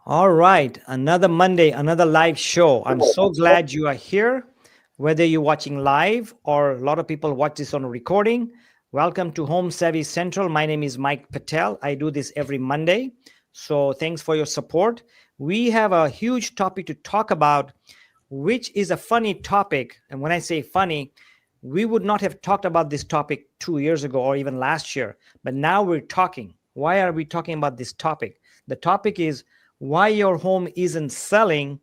All right, another Monday, another live show. I'm so glad you are here. Whether you're watching live or a lot of people watch this on a recording, welcome to Home Savvy Central. My name is Mike Patel. I do this every Monday. So thanks for your support. We have a huge topic to talk about, which is a funny topic. And when I say funny, we would not have talked about this topic 2 years ago or even last year, but now we're talking. Why are we talking about this topic? The topic is why your home isn't selling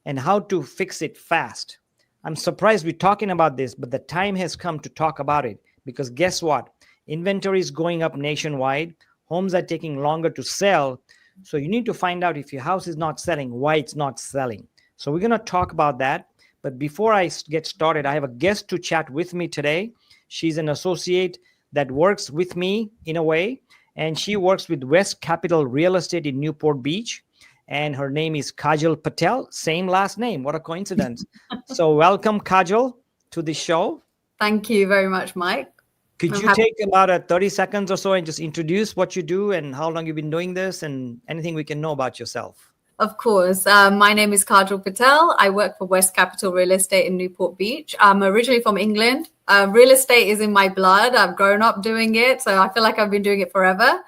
and how to fix it fast. I'm surprised we're talking about this, but the time has come to talk about it because guess what? Inventory is going up nationwide. Homes are taking longer to sell. So you need to find out if your house is not selling, why it's not selling. So we're going to talk about that. But before I get started, I have a guest to chat with me today. She's an associate that works with me in a way, and she works with West Capital Real Estate in Newport Beach. And her name is Kajal Patel, same last name. What a coincidence. So welcome, Kajal, to the show. Thank you very much, Mike. Could you take about 30 seconds or so and just introduce what you do and how long you've been doing this and anything we can know about yourself? Of course. My name is Kajal Patel. I work for West Capital Real Estate in Newport Beach. I'm originally from England. Real estate is in my blood. I've grown up doing it, so I feel like I've been doing it forever.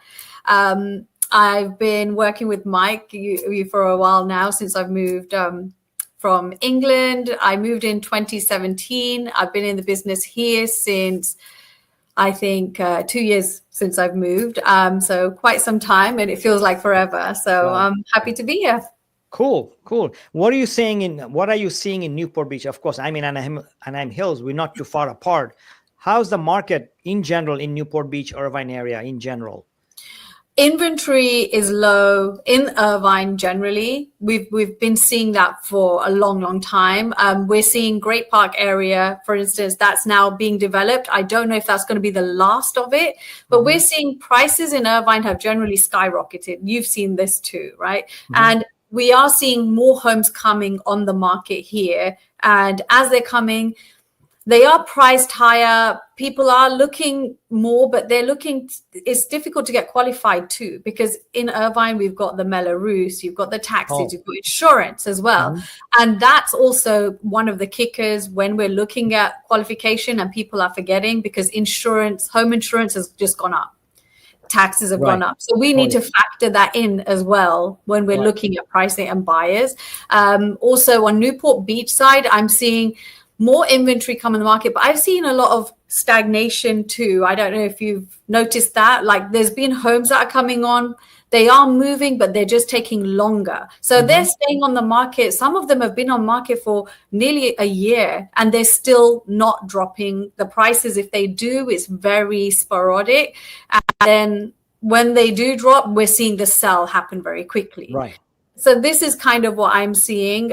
I've been working with Mike for a while now since I've moved from England. I moved in 2017. I've been in the business here since, I think, 2 years since I've moved. So quite some time, and it feels like forever. So Wow. I'm happy to be here. Cool. What are you seeing in Newport Beach? Of course, I'm in Anaheim Hills. We're not too far apart. How's the market in general in Newport Beach, Irvine area in general? Inventory is low in Irvine generally. We've been seeing that for a long time. We're seeing Great Park area, for instance, that's now being developed. I don't know if that's going to be the last of it, but we're seeing prices in Irvine have generally skyrocketed. You've seen this too, right? And we are seeing more homes coming on the market here. And as they're coming, they are priced higher. People are looking more, but it's difficult to get qualified too, because in Irvine, we've got the Melrose, you've got the taxis, you've got insurance as well. And that's also one of the kickers when we're looking at qualification and people are forgetting because home insurance has just gone up. Taxes have gone up. So we need to factor that in as well when we're looking at pricing and buyers. Also on Newport Beach side, I'm seeing more inventory come in the market, but I've seen a lot of stagnation too. I don't know if you've noticed that. Like there's been homes that are coming on, they are moving, but they're just taking longer. So they're staying on the market. Some of them have been on market for nearly a year and they're still not dropping the prices. If they do, it's very sporadic. And then when they do drop, we're seeing the sell happen very quickly. Right. So this is kind of what I'm seeing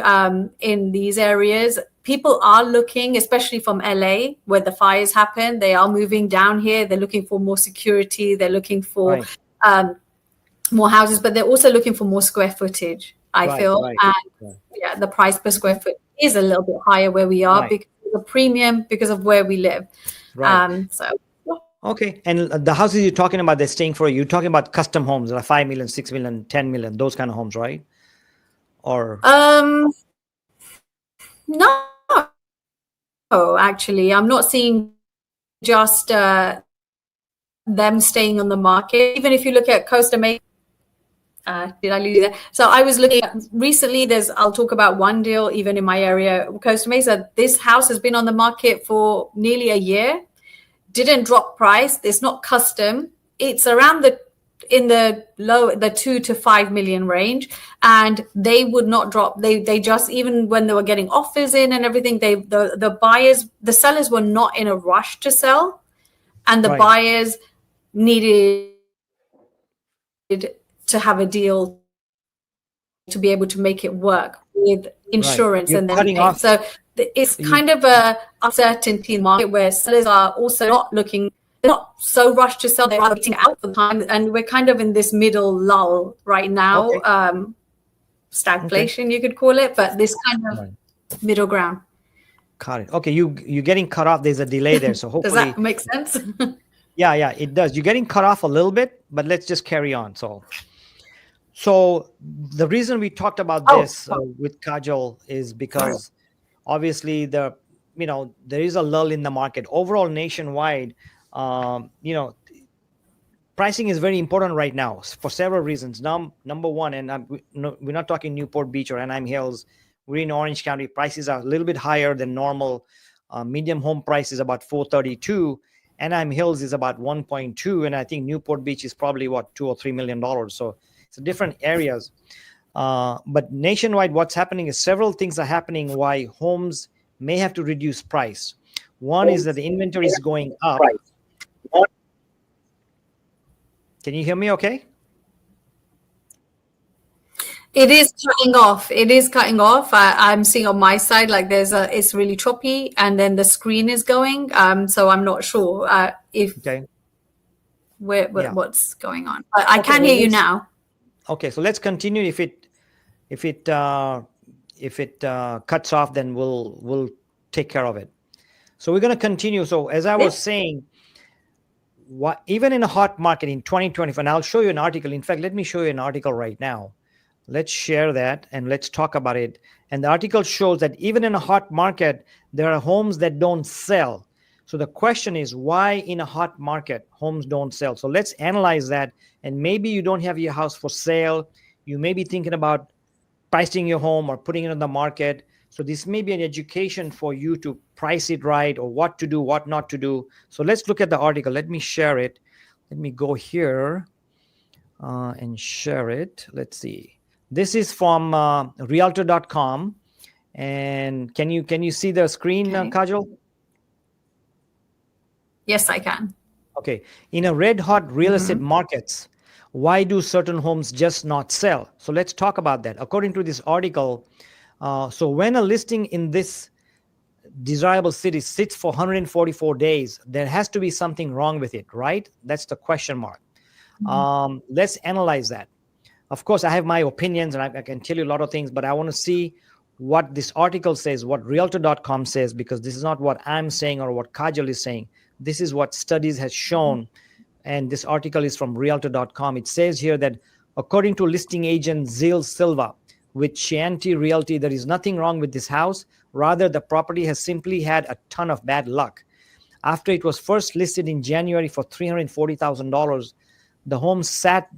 in these areas. People are looking, especially from LA, where the fires happen. They are moving down here. They're looking for more security. They're looking for more houses, but they're also looking for more square footage, I feel. And yeah, the price per square foot is a little bit higher where we are because of the premium, because of where we live. Okay. And the houses you're talking about, they're staying for you're talking about custom homes, like 5 million, 6 million, 10 million, those kind of homes, right? Or no, actually, I'm not seeing just them staying on the market. Even if you look at Costa Mesa, did I lose that? So I was looking at recently, I'll talk about one deal, even in my area, Costa Mesa. This house has been on the market for nearly a year. Didn't drop price. It's not custom. It's around in the 2 to 5 million range, and they would not drop. They just, even when they were getting offers in and everything, the sellers were not in a rush to sell, and the buyers needed to have a deal to be able to make it work with insurance and then so it's kind of a uncertainty market where sellers are also they're not so rushed to sell, they're waiting out for time, and we're kind of in this middle lull right now. Stagflation, you could call it, but this kind of middle ground. Got it. Okay, you're getting cut off. There's a delay there, so hopefully does that make sense? Yeah, it does. You're getting cut off a little bit, but let's just carry on. So So the reason we talked about this with Kajal is because obviously there is a lull in the market overall nationwide. Pricing is very important right now for several reasons. Number one, and we're not talking Newport Beach or Anaheim Hills. We're in Orange County. Prices are a little bit higher than normal. Medium home price is about 432. Anaheim Hills is about 1.2, and I think Newport Beach is probably what $2 or $3 million. So it's different areas. But nationwide, what's happening is several things are happening why homes may have to reduce price. One is that the inventory is going up. Can you hear me okay? It is cutting off. It is cutting off. I'm seeing on my side like it's really choppy, and then the screen is going. So I'm not sure if what's going on. But I can hear you now. Okay, so let's continue. If it cuts off, then we'll take care of it. So we're going to continue. So as I was saying, even in a hot market in 2020, and I'll show you an article. In fact, let me show you an article right now. Let's share that and let's talk about it. And the article shows that even in a hot market, there are homes that don't sell. So the question is, why in a hot market homes don't sell? So let's analyze that. And maybe you don't have your house for sale. You may be thinking about pricing your home or putting it on the market. So this may be an education for you to price it right, or what to do, what not to do. So let's look at the article. Let me share it. Let me go here and share it. Let's see. This is from Realtor.com. And can you see the screen, Kajal? Yes, I can. Okay. In a red hot real estate markets, why do certain homes just not sell? So let's talk about that. According to this article, so when a listing in this desirable city sits for 144 days, there has to be something wrong with it, right? That's the question mark. Let's analyze that. Of course, I have my opinions and I can tell you a lot of things, but I want to see what this article says, what Realtor.com says, because this is not what I'm saying or what Kajal is saying. This is what studies has shown. And this article is from Realtor.com. It says here that according to listing agent Zil Silva with Chianti Realty, there is nothing wrong with this house. Rather, the property has simply had a ton of bad luck. After it was first listed in January for $340,000, the home sat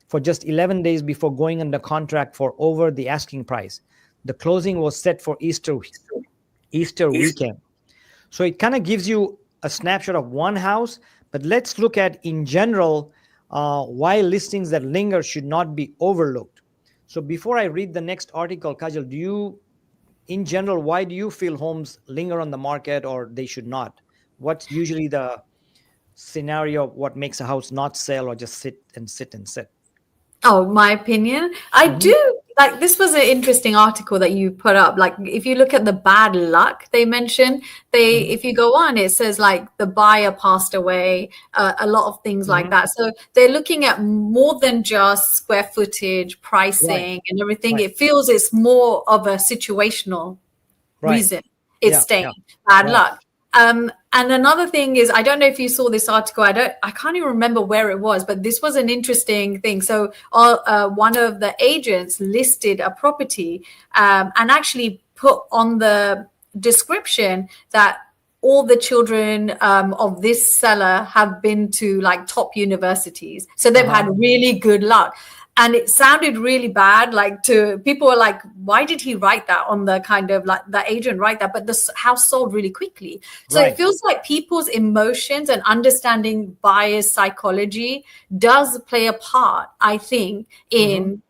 for just 11 days before going under contract for over the asking price. The closing was set for Easter weekend. So it kind of gives you a snapshot of one house, but let's look at in general why listings that linger should not be overlooked. So before I read the next article, Kajal, in general, why do you feel homes linger on the market or they should not? What's usually the scenario of what makes a house not sell or just sit and sit? Oh, my opinion. I do like this was an interesting article that you put up. Like if you look at the bad luck they mentioned, if you go on, it says like the buyer passed away, a lot of things like that. So they're looking at more than just square footage, pricing and everything. It feels it's more of a situational reason it's staying. Bad luck. And another thing is, I don't know if you saw this article. I can't even remember where it was, but this was an interesting thing. So one of the agents listed a property and actually put on the description that all the children of this seller have been to like top universities. So they've had really good luck. And it sounded really bad. Like to people were like, why did he write that on the kind of like the agent write that? But the house sold really quickly. So it feels like people's emotions and understanding buyers' psychology does play a part, I think, in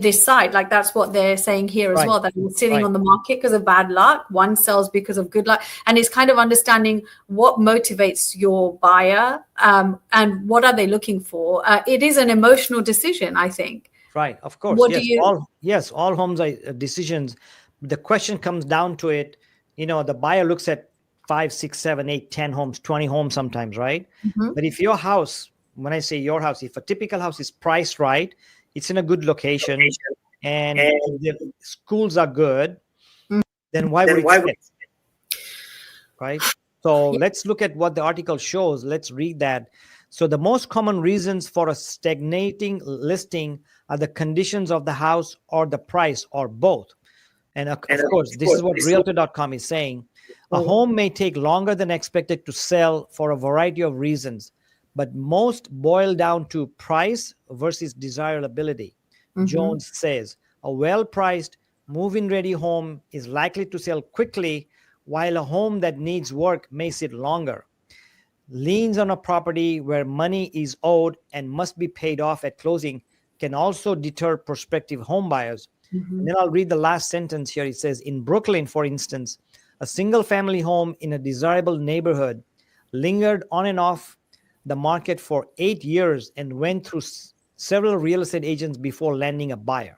this side. Like that's what they're saying here as well, that it's sitting on the market because of bad luck. One sells because of good luck. And it's kind of understanding what motivates your buyer and what are they looking for. It is an emotional decision, I think. Right, of course. All homes are decisions. The question comes down to it, the buyer looks at 5, 6, 7, 8, 10 homes, 20 homes sometimes, right? But if your house, when I say your house, if a typical house is priced right, it's in a good location, and the schools are good, then why would it fit? Right? So let's look at what the article shows. Let's read that. So the most common reasons for a stagnating listing are the conditions of the house or the price or both. And of course, this is what realtor.com is saying. A home may take longer than expected to sell for a variety of reasons, but most boil down to price versus desirability. Jones says a well-priced, move-in ready home is likely to sell quickly, while a home that needs work may sit longer. Liens on a property where money is owed and must be paid off at closing can also deter prospective home buyers. And then I'll read the last sentence here. It says, in Brooklyn, for instance, a single family home in a desirable neighborhood lingered on and off the market for 8 years and went through several real estate agents before landing a buyer.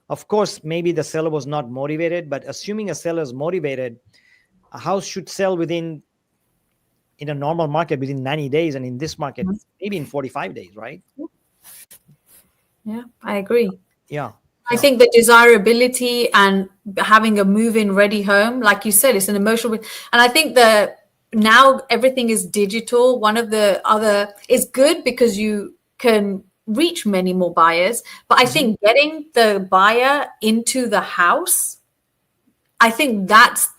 Of course, maybe the seller was not motivated, but assuming a seller is motivated, a house should sell in a normal market within 90 days, and in this market, maybe in 45 days, right? Yeah, I agree. Yeah. I think the desirability and having a move-in ready home, like you said, it's an emotional. And I think now everything is digital. One of the other is good because you can reach many more buyers. But I think getting the buyer into the house, I think that's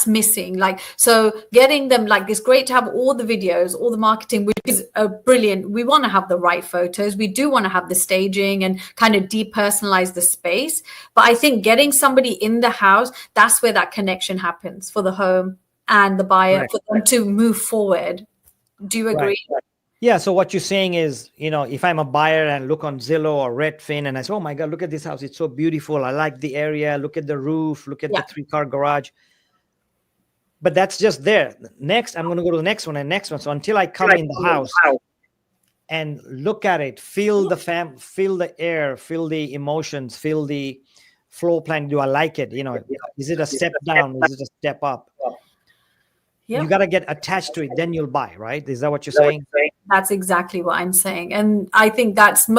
missing. Like, so getting them, like, it's great to have all the videos, all the marketing, which is brilliant. We want to have the right photos. We do want to have the staging and kind of depersonalize the space. But I think getting somebody in the house, that's where that connection happens for the home and the buyer, for them to move forward. Do you agree? Right. Yeah. So what you're saying is, if I'm a buyer and look on Zillow or Redfin and I say, oh my God, look at this house. It's so beautiful. I like the area. Look at the roof. Look at the 3-car garage. But that's just there. Next, I'm going to go to the next one and next one. So until I come in the house and look at it, feel the air, feel the emotions, feel the floor plan. Do I like it? Is it a step down? Is it a step up? You got to get attached to it. Then you'll buy, right? Is that what you're saying? That's exactly what I'm saying. And I think that's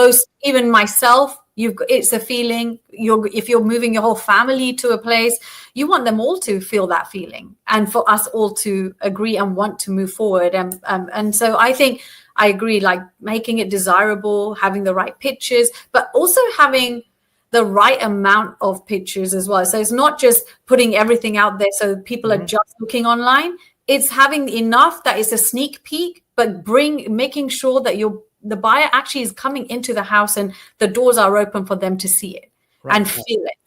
even myself, it's a feeling. If you're moving your whole family to a place, you want them all to feel that feeling, and for us all to agree and want to move forward. And so I think I agree, like making it desirable, having the right pictures, but also having the right amount of pictures as well. So it's not just putting everything out there so people are just looking online. It's having enough that it's a sneak peek, but making sure that the buyer actually is coming into the house and the doors are open for them to see it and feel it.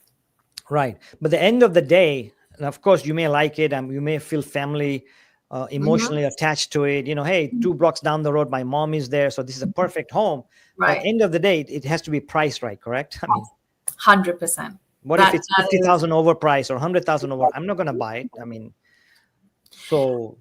Right. But the end of the day, and of course, you may like it and you may feel family emotionally attached to it. Hey, 2 blocks down the road, my mom is there. So this is a perfect home. Right. But at the end of the day, it has to be priced right, correct? I mean, 100%. What if it's 50,000 overpriced or 100,000 over? I'm not going to buy it. I mean, so.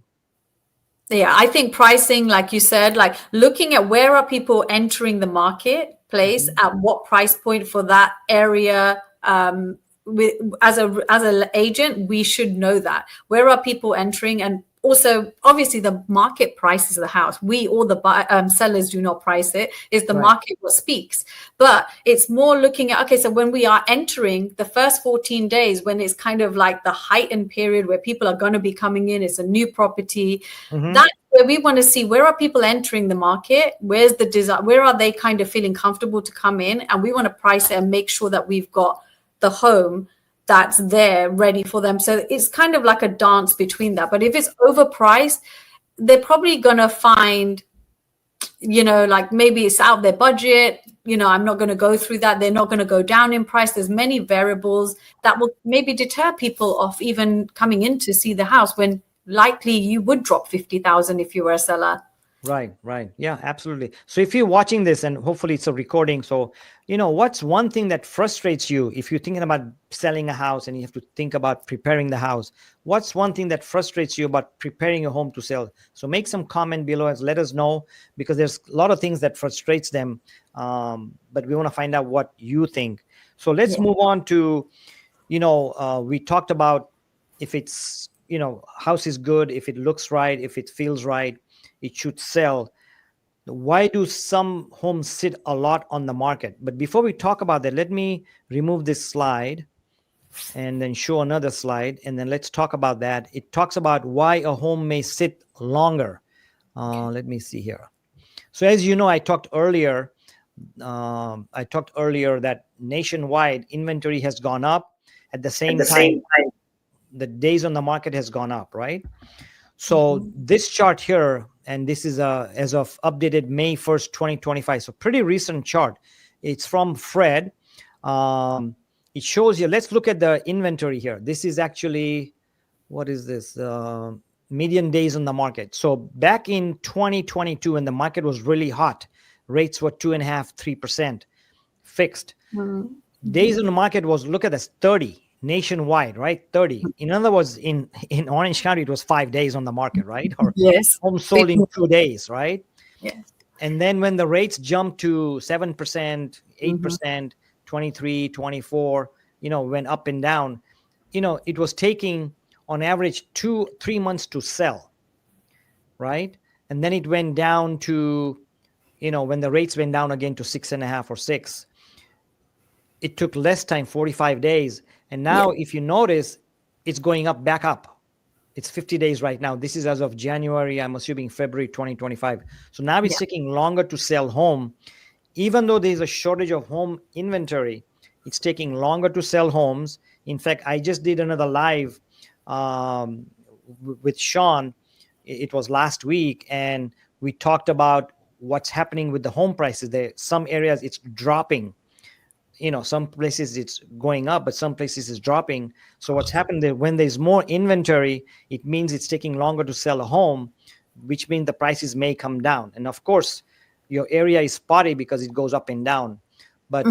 Yeah, I think pricing, like you said, like looking at where are people entering the marketplace, at what price point for that area. As an agent, we should know that. Where are people entering? And also, obviously, the market prices of the house. We, all the sellers, do not price it. It's the market what speaks. But it's more looking at, okay, so when we are entering the first 14 days, when it's kind of like the heightened period where people are going to be coming in, it's a new property. That's where we want to see, where are people entering the market? Where's the desire? Where are they kind of feeling comfortable to come in? And we want to price it and make sure that we've got the home that's there ready for them. So it's kind of like a dance between that. But if it's overpriced, they're probably going to find, like maybe it's out of their budget. I'm not going to go through that. They're not going to go down in price. There's many variables that will maybe deter people off even coming in to see the house, when likely you would drop 50,000 if you were a seller. Right. Yeah, absolutely. So if you're watching this, and hopefully it's a recording, so what's one thing that frustrates you if you're thinking about selling a house and you have to think about preparing the house? What's one thing that frustrates you about preparing your home to sell? So make some comment below and let us know, because there's a lot of things that frustrates them, but we want to find out what you think. So let's move on to, we talked about if it's, house is good, if it looks right, if it feels right, it should sell. Why do some homes sit a lot on the market? But before we talk about that, let me remove this slide and then show another slide, and then let's talk about that. It talks about why a home may sit longer. Let me see here. So as you know, I talked earlier that nationwide inventory has gone up. At the same time, the days on the market has gone up, right? So this chart here, and this is as of updated May 1st, 2025. So pretty recent chart. It's from Fred. It shows you, let's look at the inventory here. This is actually, what is this? Median days on the market. So back in 2022, when the market was really hot, rates were 2.5%, 3% fixed. Days on the market was, look at this, 30 nationwide, right? 30. In other words, in Orange County, it was 5 days on the market, right? Or Yes. home sold in 2 days, right? Yes. And then when the rates jumped to 7%, 8%, 23, 24, went up and down, it was taking on average 2-3 months to sell, right? And then it went down to, when the rates went down again to 6.5 or 6, it took less time, 45 days. And now if you notice, it's going up, back up. It's 50 days right now. This is as of January, I'm assuming February 2025. So now it's taking longer to sell home. Even though there's a shortage of home inventory, it's taking longer to sell homes. In fact, I just did another live with Sean. It was last week, and we talked about what's happening with the home prices. There, some areas it's dropping. Some places it's going up, but some places it's dropping. So what's happened there, when there's more inventory, it means it's taking longer to sell a home, which means the prices may come down. And of course, your area is spotty because it goes up and down. But,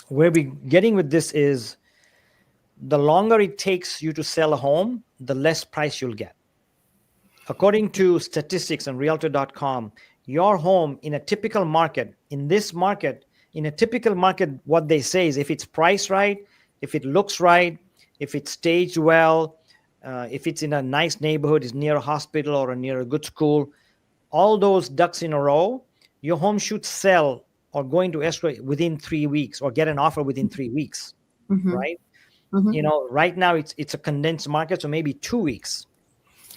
where we're getting with this is the longer it takes you to sell a home, the less price you'll get. According to statistics on Realtor.com, your home in a typical market, what they say is if it's priced right, if it looks right, if it's staged well, if it's in a nice neighborhood, is near a hospital or near a good school, all those ducks in a row, your home should sell or go into escrow within 3 weeks or get an offer within 3 weeks, right? Right now it's a condensed market, so maybe 2 weeks.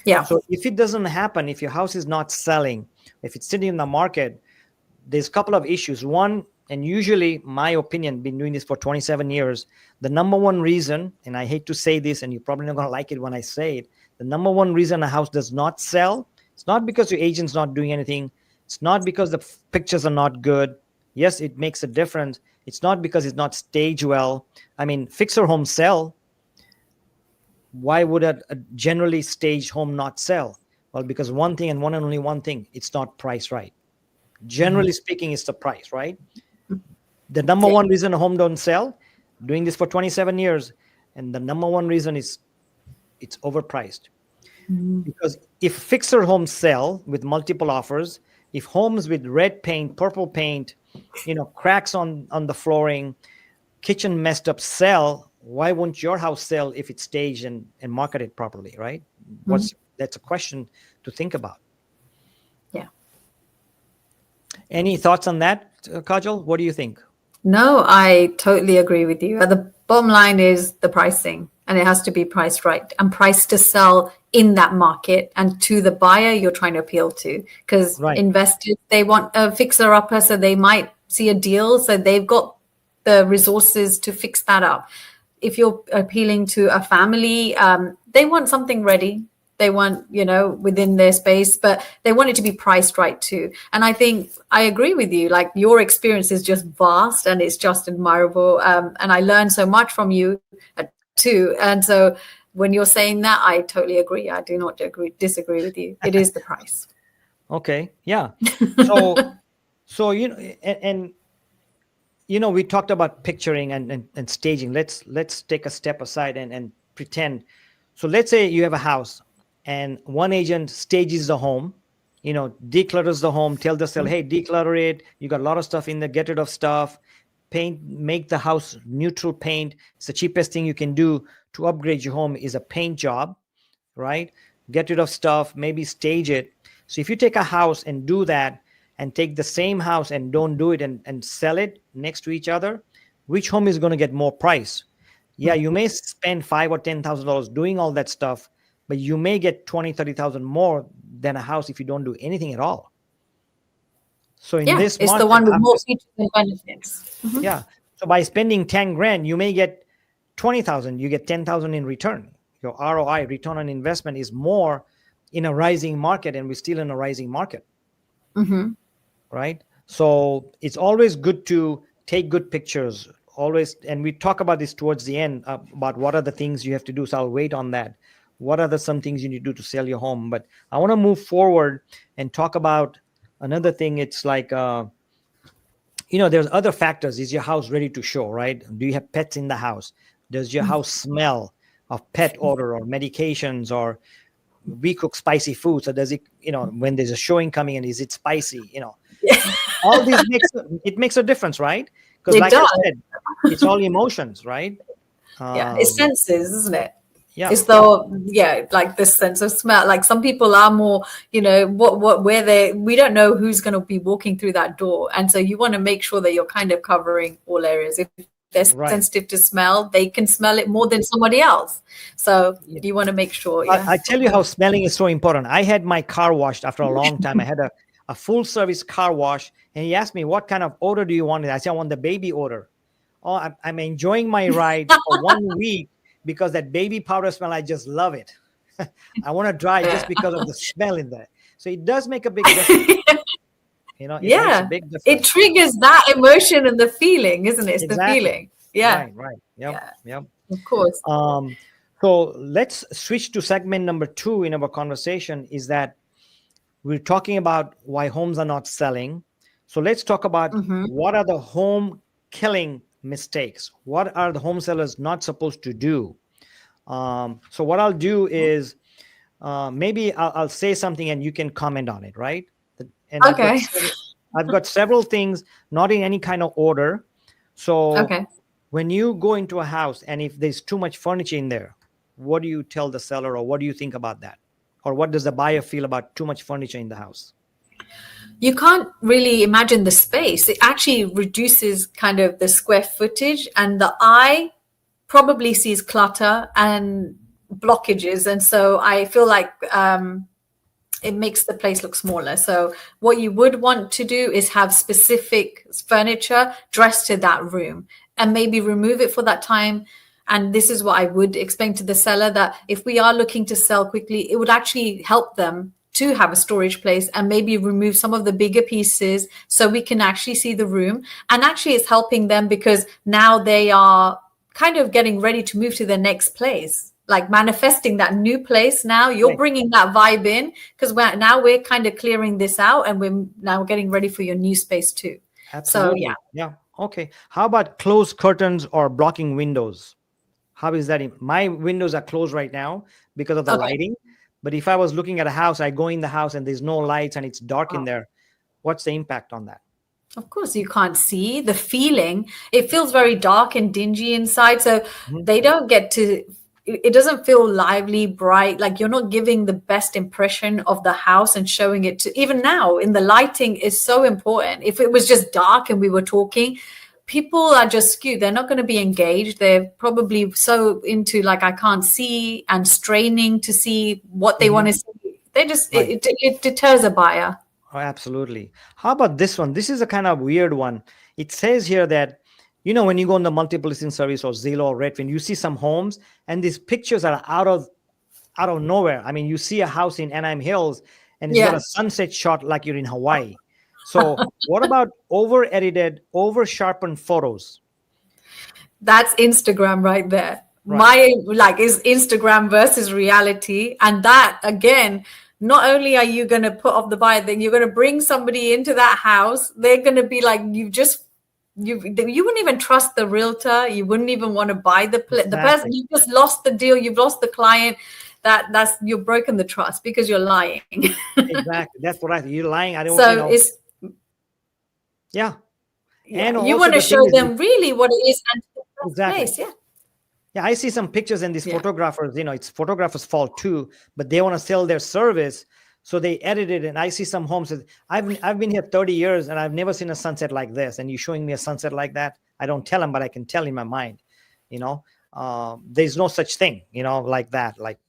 Yeah. So if it doesn't happen, if your house is not selling, if it's sitting in the market, there's a couple of issues. One, and usually my opinion, been doing this for 27 years, the number one reason, and I hate to say this, and you're probably not going to like it when I say it, the number one reason a house does not sell, it's not because your agent's not doing anything. It's not because the pictures are not good. Yes, it makes a difference. It's not because it's not staged well. I mean, fixer homes sell. Why would a generally staged home not sell? Well, because one thing and only one thing, it's not priced right. Generally speaking, it's the price, right? The number one reason a home don't sell, doing this for 27 years, and the number one reason is it's overpriced. Because if fixer homes sell with multiple offers, if homes with red paint, purple paint, cracks on the flooring, kitchen messed up sell, why won't your house sell if it's staged and marketed properly, right? That's a question to think about. Yeah. Any thoughts on that, Kajal? What do you think? No, I totally agree with you. The bottom line is the pricing, and it has to be priced right and priced to sell in that market and to the buyer you're trying to appeal to. Because investors, they want a fixer-upper, so they might see a deal, so they've got the resources to fix that up. If you're appealing to a family, they want something ready. They want, within their space, but they want it to be priced right too. And I think I agree with you. Like, your experience is just vast and it's just admirable. And I learned so much from you too. And so when you're saying that, I totally agree. I do not disagree with you. It is the price. Okay. Yeah. So, we talked about picturing and staging. Let's take a step aside and pretend. So let's say you have a house and one agent stages the home, declutters the home, tells the seller, hey, declutter it. You got a lot of stuff in there, get rid of stuff, paint, make the house neutral paint. It's the cheapest thing you can do to upgrade your home is a paint job, right? Get rid of stuff, maybe stage it. So if you take a house and do that and take the same house and don't do it and sell it next to each other, which home is going to get more price? Yeah, you may spend $5,000 or $10,000 doing all that stuff, but you may get 20, 30,000 more than a house if you don't do anything at all. So in this it's market, the one with more features and benefits. yeah. So by spending 10 grand, you may get 20,000, you get 10,000 in return. Your ROI, return on investment, is more in a rising market, and we're still in a rising market. Right? So it's always good to take good pictures, always. And we talk about this towards the end about what are the things you have to do. So I'll wait on that. What are some things you need to do to sell your home? But I want to move forward and talk about another thing. It's like, there's other factors. Is your house ready to show, right? Do you have pets in the house? Does your house smell of pet odor or medications, or we cook spicy food? So does it, when there's a showing coming in, is it spicy? All these makes a difference, right? Because like I said, it's all emotions, right? It's senses, isn't it? Yeah. It's like this sense of smell. Like some people are more, we don't know who's going to be walking through that door. And so you want to make sure that you're kind of covering all areas. If they're sensitive to smell, they can smell it more than somebody else. So you want to make sure. I tell you how smelling is so important. I had my car washed after a long time. I had a full service car wash, and he asked me, what kind of odor do you want? I said, I want the baby odor. Oh, I'm enjoying my ride for 1 week because that baby powder smell, I just love it. I want to drive just because of the smell in there. So it does make a big difference. It makes a big difference. It triggers that emotion and the feeling, isn't it? It's Exactly. the feeling. Yeah. Right. Yep. Of course. So let's switch to segment number 2 in our conversation. Is that we're talking about why homes are not selling. So let's talk about what are the home killing mistakes. What are the home sellers not supposed to do? So what I'll do is maybe I'll say something and you can comment on it, right? And okay. I've got several things, not in any kind of order. So when you go into a house and if there's too much furniture in there, what do you tell the seller, or what do you think about that? Or what does the buyer feel about too much furniture in the house? You can't really imagine the space. It actually reduces kind of the square footage, and the eye probably sees clutter and blockages. And so I feel like it makes the place look smaller. So what you would want to do is have specific furniture dressed to that room and maybe remove it for that time. And this is what I would explain to the seller, that if we are looking to sell quickly, it would actually help them to have a storage place and maybe remove some of the bigger pieces so we can actually see the room. And actually it's helping them because now they are kind of getting ready to move to their next place, like manifesting that new place. Now you're bringing that vibe in because we're kind of clearing this out and we're now getting ready for your new space too. Absolutely. So, yeah. Okay. How about closed curtains or blocking windows? How is that? My windows are closed right now because of the lighting. But if I was looking at a house, I go in the house and there's no lights and it's dark in there. What's the impact on that? Of course, you can't see the feeling. It feels very dark and dingy inside. So they don't get to, it doesn't feel lively, bright. Like you're not giving the best impression of the house and showing it to, even now in the lighting is so important. If it was just dark and we were talking, people are just skewed. They're not going to be engaged. They're probably so into like, I can't see, and straining to see what they want to see. They just, it deters a buyer. Oh, absolutely. How about this one? This is a kind of weird one. It says here that, when you go on the multiple listing service or Zillow or Redfin, you see some homes and these pictures are out of nowhere. I mean, you see a house in Anaheim Hills and it's got a sunset shot like you're in Hawaii. So what about over-edited, over-sharpened photos? That's Instagram right there. Right. Is Instagram versus reality. And that, again, not only are you going to put off the buyer thing, you're going to bring somebody into that house. They're going to be like, you wouldn't even trust the realtor. You wouldn't even want to buy the person. You just lost the deal. You've lost the client. That's you've broken the trust because you're lying. Exactly. That's what you're lying. I don't. So it's. Yeah. And you want to show them really what it is and exactly. Place. Yeah. Yeah, I see some pictures and these photographers, it's photographers' fault too, but they want to sell their service. So they edit it. And I see some homes that I've been here 30 years and I've never seen a sunset like this. And you're showing me a sunset like that. I don't tell them, but I can tell in my mind, there's no such thing, like that. Like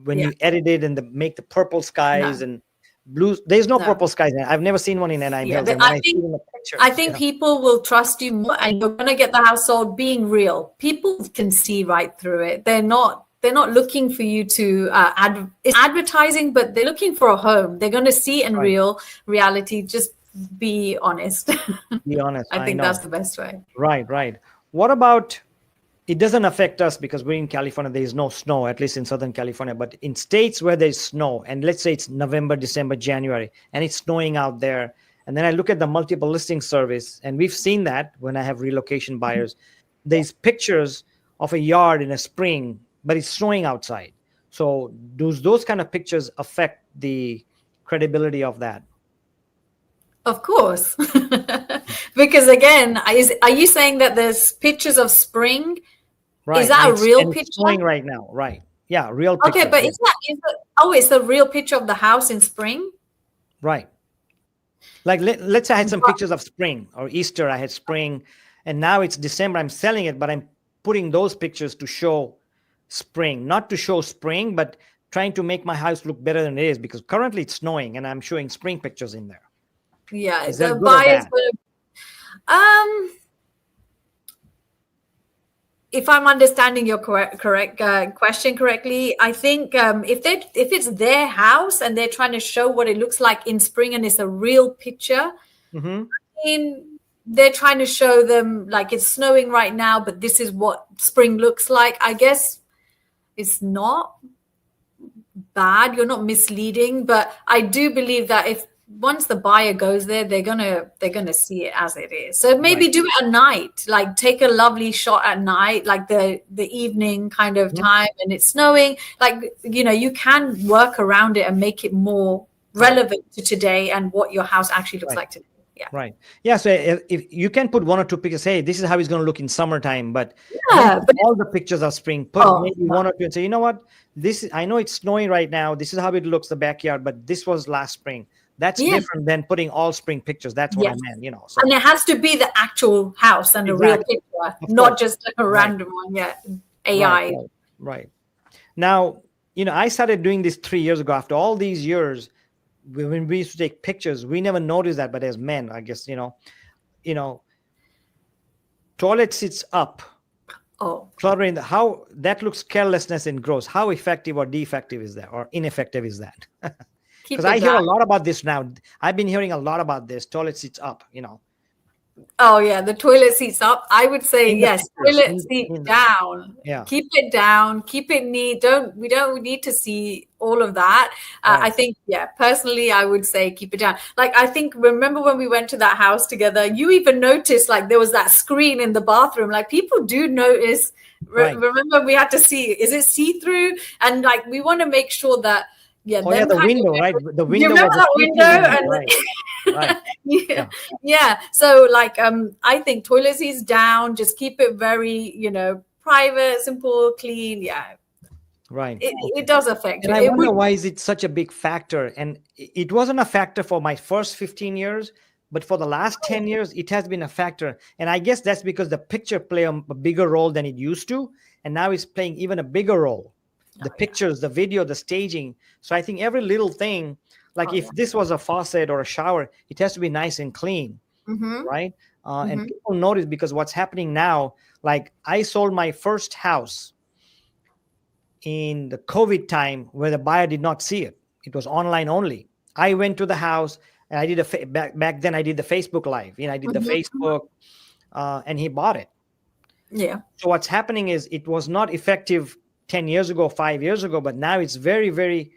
when you edit it and make the purple skies No. and blues. There's no No. purple skies. I've never seen one in Anaheim Hills. But And when I see it in the picture, I think people will trust you more, and you're going to get the house sold being real. People can see right through it. They're not looking for you to it's advertising, but they're looking for a home. They're going to see in reality. Just be honest. Be honest. I think that's the best way. Right. What about, it doesn't affect us because we're in California. There is no snow, at least in Southern California. But in states where there's snow, and let's say it's November, December, January, and it's snowing out there, and then I look at the multiple listing service, and we've seen that when I have relocation buyers, there's pictures of a yard in a spring, but it's snowing outside. So those kind of pictures affect the credibility of that? Of course. Because again, are you saying that there's pictures of spring? Right. Is that a real picture? It's snowing right now, right? Yeah, real picture. Okay, but it's the real picture of the house in spring? Right. Like let's say I had some pictures of spring, or Easter, I had spring, and now it's December, I'm selling it, but I'm putting those pictures to show spring, not to show spring, but trying to make my house look better than it is, because currently it's snowing and I'm showing spring pictures in there. Yeah, Is the that good or buyers bad? If I'm understanding your correct question correctly, I think if it's their house and they're trying to show what it looks like in spring and it's a real picture, Mm-hmm. I mean, they're trying to show them like it's snowing right now, but this is what spring looks like. I guess it's not bad. You're not misleading, but I do believe that if once the buyer goes there, they're gonna see it as it is. So maybe do it at night, like take a lovely shot at night, like the evening kind of time, and it's snowing. Like, you can work around it and make it more relevant to today and what your house actually looks like today. Yeah. Right. Yeah. So if you can put one or two pictures, hey, this is how it's going to look in summertime, but all the pictures are spring. Put maybe one or two and say, you know what? I know it's snowing right now. This is how it looks, the backyard, but this was last spring. That's different than putting all spring pictures. That's what I meant, So. And it has to be the actual house and a real picture, not just a random one. Yeah. AI. Right. Now, I started doing this 3 years ago. After all these years, when we used to take pictures, we never noticed that. But as men, I guess, toilet seats up. Oh. Cluttering, how that looks carelessness and gross. How effective or defective is that, or ineffective is that? Because I hear a lot about this now. I've been hearing a lot about this. Toilet seats up, Oh yeah, the toilet seats up. I would say yes. Toilet seat down. Yeah. Keep it down. Keep it neat. We don't need to see all of that. I think personally, I would say keep it down. Like I think remember when we went to that house together, you even noticed like there was that screen in the bathroom. Like people do notice. Remember we had to see, is it see-through? And like we want to make sure that the window, right? The window. You remember that window? Right. Yeah. So like I think toilet seats down, just keep it very, private, simple, clean. Yeah. Right. It does affect and I wonder why is it such a big factor? And it wasn't a factor for my first 15 years, but for the last 10 years, it has been a factor. And I guess that's because the picture play a bigger role than it used to. And now it's playing even a bigger role. The pictures, the video, the staging. So I think every little thing, like if this was a faucet or a shower, it has to be nice and clean, right? And people notice because what's happening now, like I sold my first house in the COVID time where the buyer did not see it. It was online only. I went to the house and I did back then I did the Facebook Live. I did the Facebook and he bought it. Yeah. So what's happening is it was not effective 10 years ago, 5 years ago, but now it's very, very,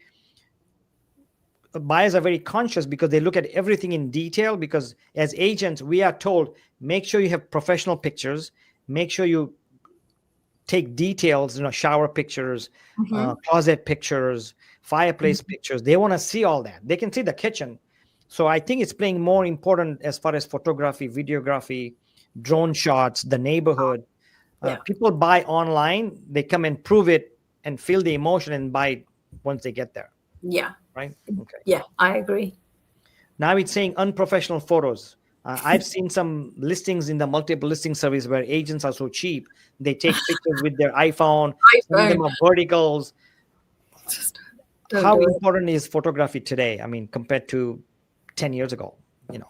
buyers are very conscious because they look at everything in detail, because as agents, we are told, make sure you have professional pictures, make sure you take details, shower pictures, closet pictures, fireplace pictures. They want to see all that. They can see the kitchen. So I think it's playing more important as far as photography, videography, drone shots, the neighborhood. People buy online, they come and prove it and feel the emotion and buy it once they get there. Yeah. Right? Okay. Yeah, I agree. Now it's saying unprofessional photos. I've seen some listings in the multiple listing service where agents are so cheap. They take pictures with their iPhone. Some of them are verticals. Don't how do it. important is photography today? I mean, compared to 10 years ago, you know.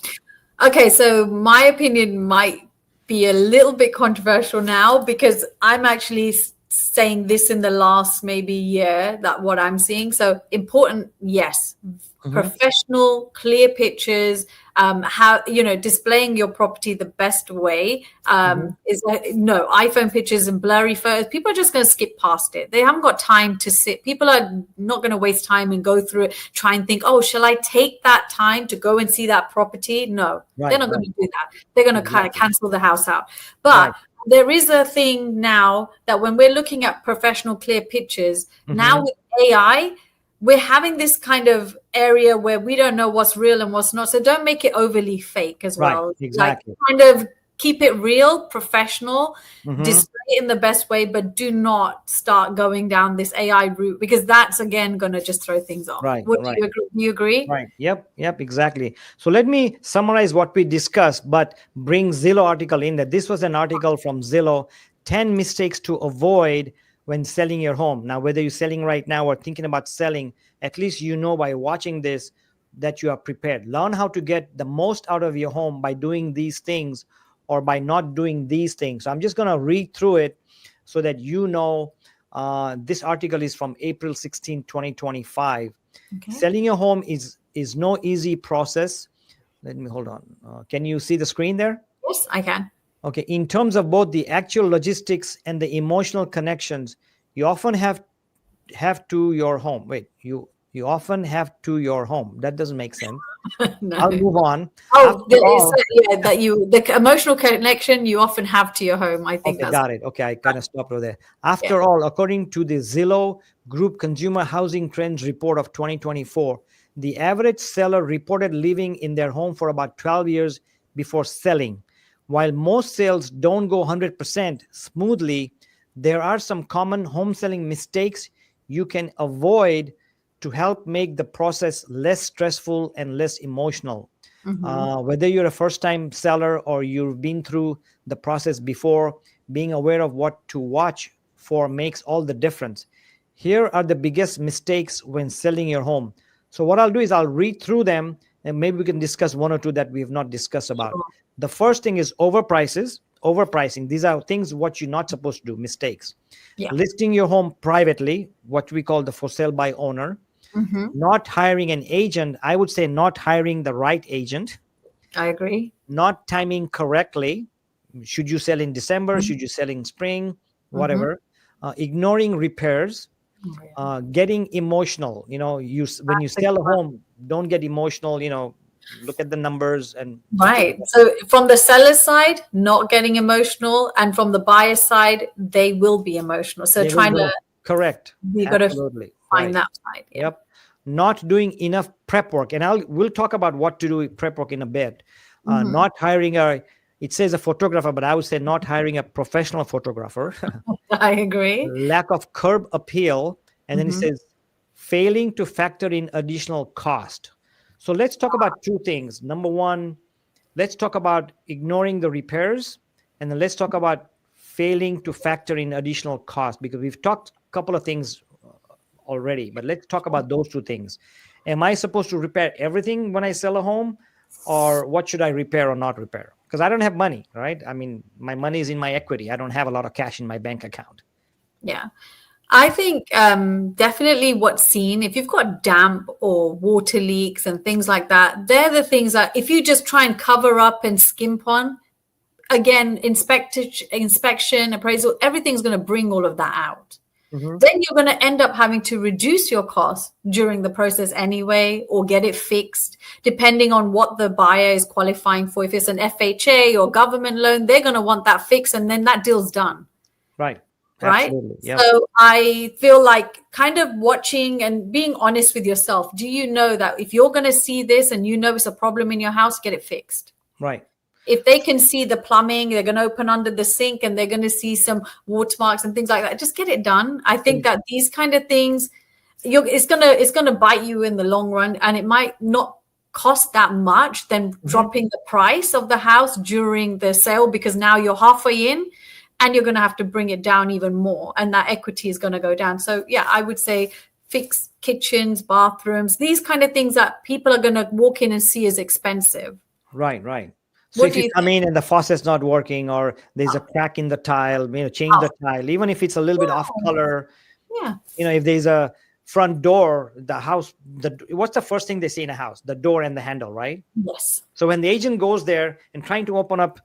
Okay, so my opinion might be a little bit controversial now because I'm actually saying this in the last maybe year that what I'm seeing. So important, yes. Professional, clear pictures, how displaying your property the best way is no iPhone pictures and blurry photos. People are just going to skip past it. They haven't got time to sit. People are not going to waste time and go through it, try and think, oh, shall I take that time to go and see that property? No, they're not going to do that. They're going to kind of cancel the house out. But there is a thing now that when we're looking at professional clear pictures, now with AI, we're having this kind of area where we don't know what's real and what's not. So don't make it overly fake as well. Exactly. Like kind of keep it real, professional, display it in the best way, but do not start going down this AI route because that's again going to just throw things off. Right. Do you agree? Do you agree? Right. Yep. Exactly. So let me summarize what we discussed, but bring Zillow article in that. This was an article from Zillow, 10 mistakes to avoid when selling your home. Now, whether you're selling right now or thinking about selling, at least you know by watching this that you are prepared. Learn how to get the most out of your home by doing these things or by not doing these things. So I'm just going to read through it so that you know. This article is from April 16, 2025. Okay. Selling your home is no easy process. Let me hold on. Can you see the screen there? Yes, I can. Okay, in terms of both the actual logistics and the emotional connections, you often have to your home. Wait, you often have to your home. That doesn't make sense. No. I'll move on. The emotional connection you often have to your home. I think. Okay, got it. Okay, I kind of stopped over there. After all, according to the Zillow Group Consumer Housing Trends Report of 2024, the average seller reported living in their home for about 12 years before selling. While most sales don't go 100% smoothly, there are some common home selling mistakes you can avoid to help make the process less stressful and less emotional. Whether you're a first-time seller or you've been through the process before, being aware of what to watch for makes all the difference. Here are the biggest mistakes when selling your home. So what I'll do is I'll read through them and maybe we can discuss one or two that we have not discussed about. Sure. The first thing is overpricing. These are things what you're not supposed to do, mistakes. Yeah. Listing your home privately, what we call the for sale by owner. Not hiring an agent. I would say not hiring the right agent. I agree. Not timing correctly. Should you sell in December? Should you sell in spring? Whatever. Ignoring repairs. Getting emotional. When you sell a home, don't get emotional. Look at the numbers and right. So from the seller's side, not getting emotional, and from the buyer's side, they will be emotional. So correct. You got to find that side. Yeah. Yep. Not doing enough prep work, and we'll talk about what to do with prep work in a bit. Not hiring it says a photographer, but I would say not hiring a professional photographer. I agree. Lack of curb appeal, and then it says failing to factor in additional cost. So let's talk about two things. Number one, let's talk about ignoring the repairs, and then let's talk about failing to factor in additional cost, because we've talked a couple of things already, but let's talk about those two things. Am I supposed to repair everything when I sell a home, or what should I repair or not repair? Because I don't have money, right? I mean, my money is in my equity. I don't have a lot of cash in my bank account. Yeah. I think definitely what's seen, if you've got damp or water leaks and things like that, they're the things that if you just try and cover up and skimp on, again, inspection, appraisal, everything's going to bring all of that out. Then you're going to end up having to reduce your costs during the process anyway, or get it fixed, depending on what the buyer is qualifying for. If it's an FHA or government loan, they're going to want that fixed, and then that deal's done. Right. Right. Yep. So I feel like kind of watching and being honest with yourself. Do you know that if you're going to see this and you know it's a problem in your house, get it fixed? Right. If they can see the plumbing, they're going to open under the sink and they're going to see some watermarks and things like that. Just get it done. I think that these kind of things, it's going to bite you in the long run, and it might not cost that much than dropping the price of the house during the sale, because now you're halfway in and you're going to have to bring it down even more, and that equity is going to go down. So yeah, I would say fix kitchens, bathrooms, these kind of things that people are going to walk in and see as expensive. Right. So What if do you you come think? in and the faucet's not working, or there's a crack in the tile, change the tile, even if it's a little bit off color. Yeah. If there's a front door, the house, what's the first thing they see in a house? The door and the handle, right? Yes. So when the agent goes there and trying to open up,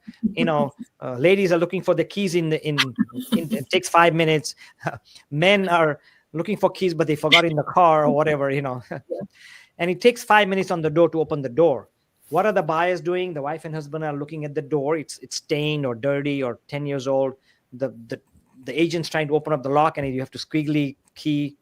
ladies are looking for the keys it takes 5 minutes. Men are looking for keys, but they forgot in the car or whatever, and it takes 5 minutes on the door to open the door. What are the buyers doing? The wife and husband are looking at the door. It's stained or dirty or 10 years old. The agent's trying to open up the lock, and you have to squiggly key.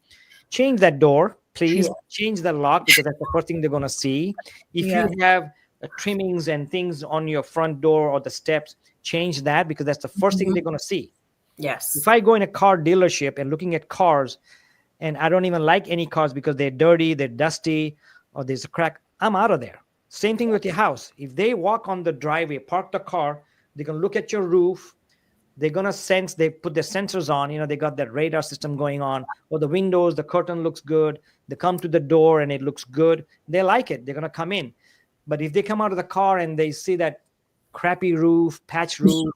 Change that door, please. Yeah. Change the lock, because that's the first thing they're going to see. If Yeah. you have trimmings and things on your front door or the steps, change that, because that's the 1st thing they're going to see. Yes. If I go in a car dealership and looking at cars, and I don't even like any cars because they're dirty, they're dusty, or there's a crack, I'm out of there. Same thing with your house. If they walk on the driveway, park the car, they can look at your roof. They're going to sense, they put their sensors on, they got that radar system going on, or the windows, the curtain looks good. They come to the door and it looks good. They like it. They're going to come in. But if they come out of the car and they see that crappy roof, patch roof,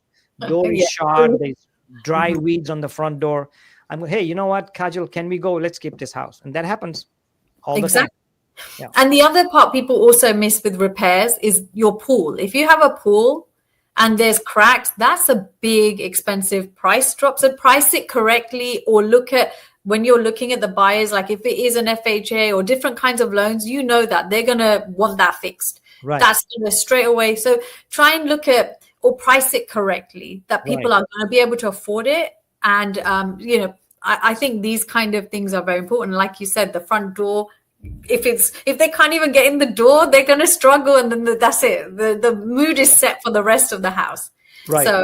door is shot, there's dry weeds on the front door, I'm going, hey, you know what, Kajal, can we go? Let's keep this house. And that happens all the time. Yeah. And the other part people also miss with repairs is your pool. If you have a pool and there's cracks, that's a big expensive price drop. So price it correctly, or look at, when you're looking at the buyers, like if it is an FHA or different kinds of loans, that they're going to want that fixed. Right. That's straight away. So try and look at, or price it correctly, that people are going to be able to afford it. And, I think these kind of things are very important. Like you said, the front door, if they can't even get in the door, they're going to struggle, and then that's it. The mood is set for the rest of the house. Right. So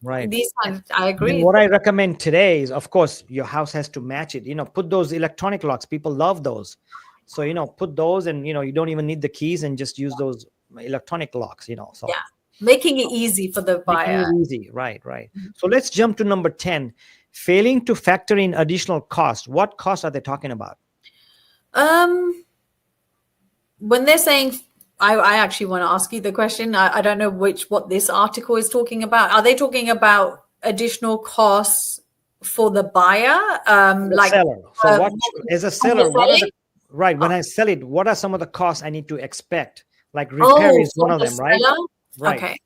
right. These times, I agree. And what I recommend today is, of course, your house has to match it. Put those electronic locks. People love those. So, put those, and, you don't even need the keys, and just use those electronic locks, So yeah, making it easy for the buyer. Making it easy. Right. So let's jump to number 10. Failing to factor in additional costs. What costs are they talking about? When they're saying, I actually want to ask you the question. I don't know what this article is talking about. Are they talking about additional costs for the buyer? The seller. So what, as a seller, when I sell it, what are some of the costs I need to expect? Like repair is one of them, right? Right. Okay.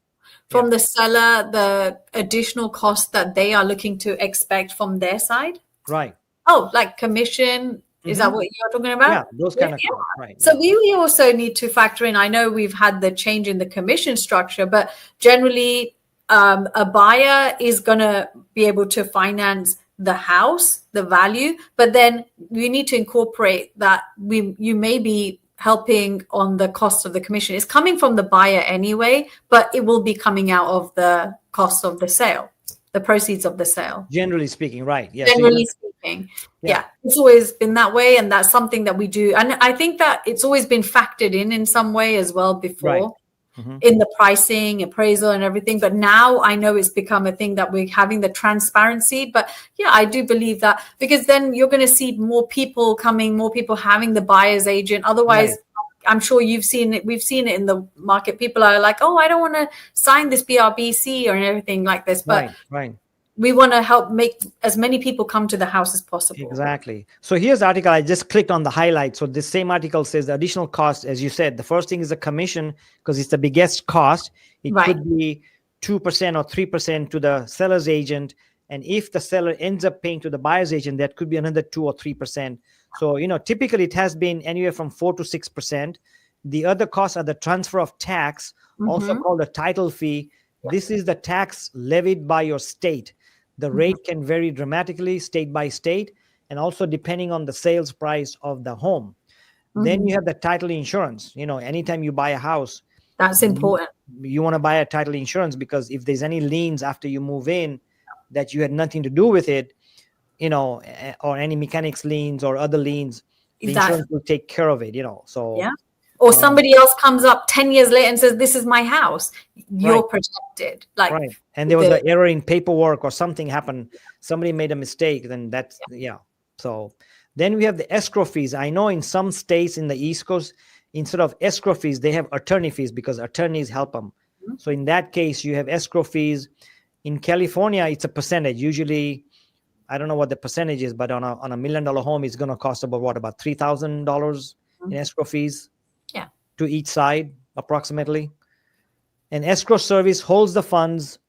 From the seller, the additional costs that they are looking to expect from their side? Right. Oh, like commission. Is that what you're talking about? Yeah, those kind of costs, right. So we also need to factor in, I know we've had the change in the commission structure, but generally a buyer is going to be able to finance the house, the value, but then we need to incorporate that you may be helping on the cost of the commission. It's coming from the buyer anyway, but it will be coming out of the cost of the sale, the proceeds of the sale. Generally speaking, right. Yeah. Generally speaking. Yeah. It's always been that way. And that's something that we do. And I think that it's always been factored in some way as well before in the pricing, appraisal and everything. But now I know it's become a thing that we're having the transparency. But yeah, I do believe that, because then you're going to see more people coming, more people having the buyer's agent. Otherwise, I'm sure you've seen it. We've seen it in the market. People are like, oh, I don't want to sign this BRBC or anything like this. But we want to help make as many people come to the house as possible. Exactly. So here's the article. I just clicked on the highlight. So this same article says the additional cost, as you said, the first thing is the commission, because it's the biggest cost. It could be 2% or 3% to the seller's agent. And if the seller ends up paying to the buyer's agent, that could be another 2 or 3%. So, typically it has been anywhere from 4 to 6%. The other costs are the transfer of tax, also called the title fee. This is the tax levied by your state. The rate can vary dramatically state by state, and also depending on the sales price of the home. Then you have the title insurance. Anytime you buy a house, that's important. You want to buy a title insurance, because if there's any liens after you move in that you had nothing to do with it, or any mechanics liens or other liens, the insurance will take care of it, So yeah. Or somebody else comes up 10 years later and says, this is my house. You're protected. And there was an error in paperwork or something happened. Somebody made a mistake. Then that's, So Then we have the escrow fees. I know in some states in the East Coast, instead of escrow fees, they have attorney fees because attorneys help them. So in that case, you have escrow fees. In California, it's a percentage. Usually, I don't know what the percentage is, but on a $1 million home, it's going to cost about $3,000 in escrow fees to each side, approximately. An escrow service holds the funds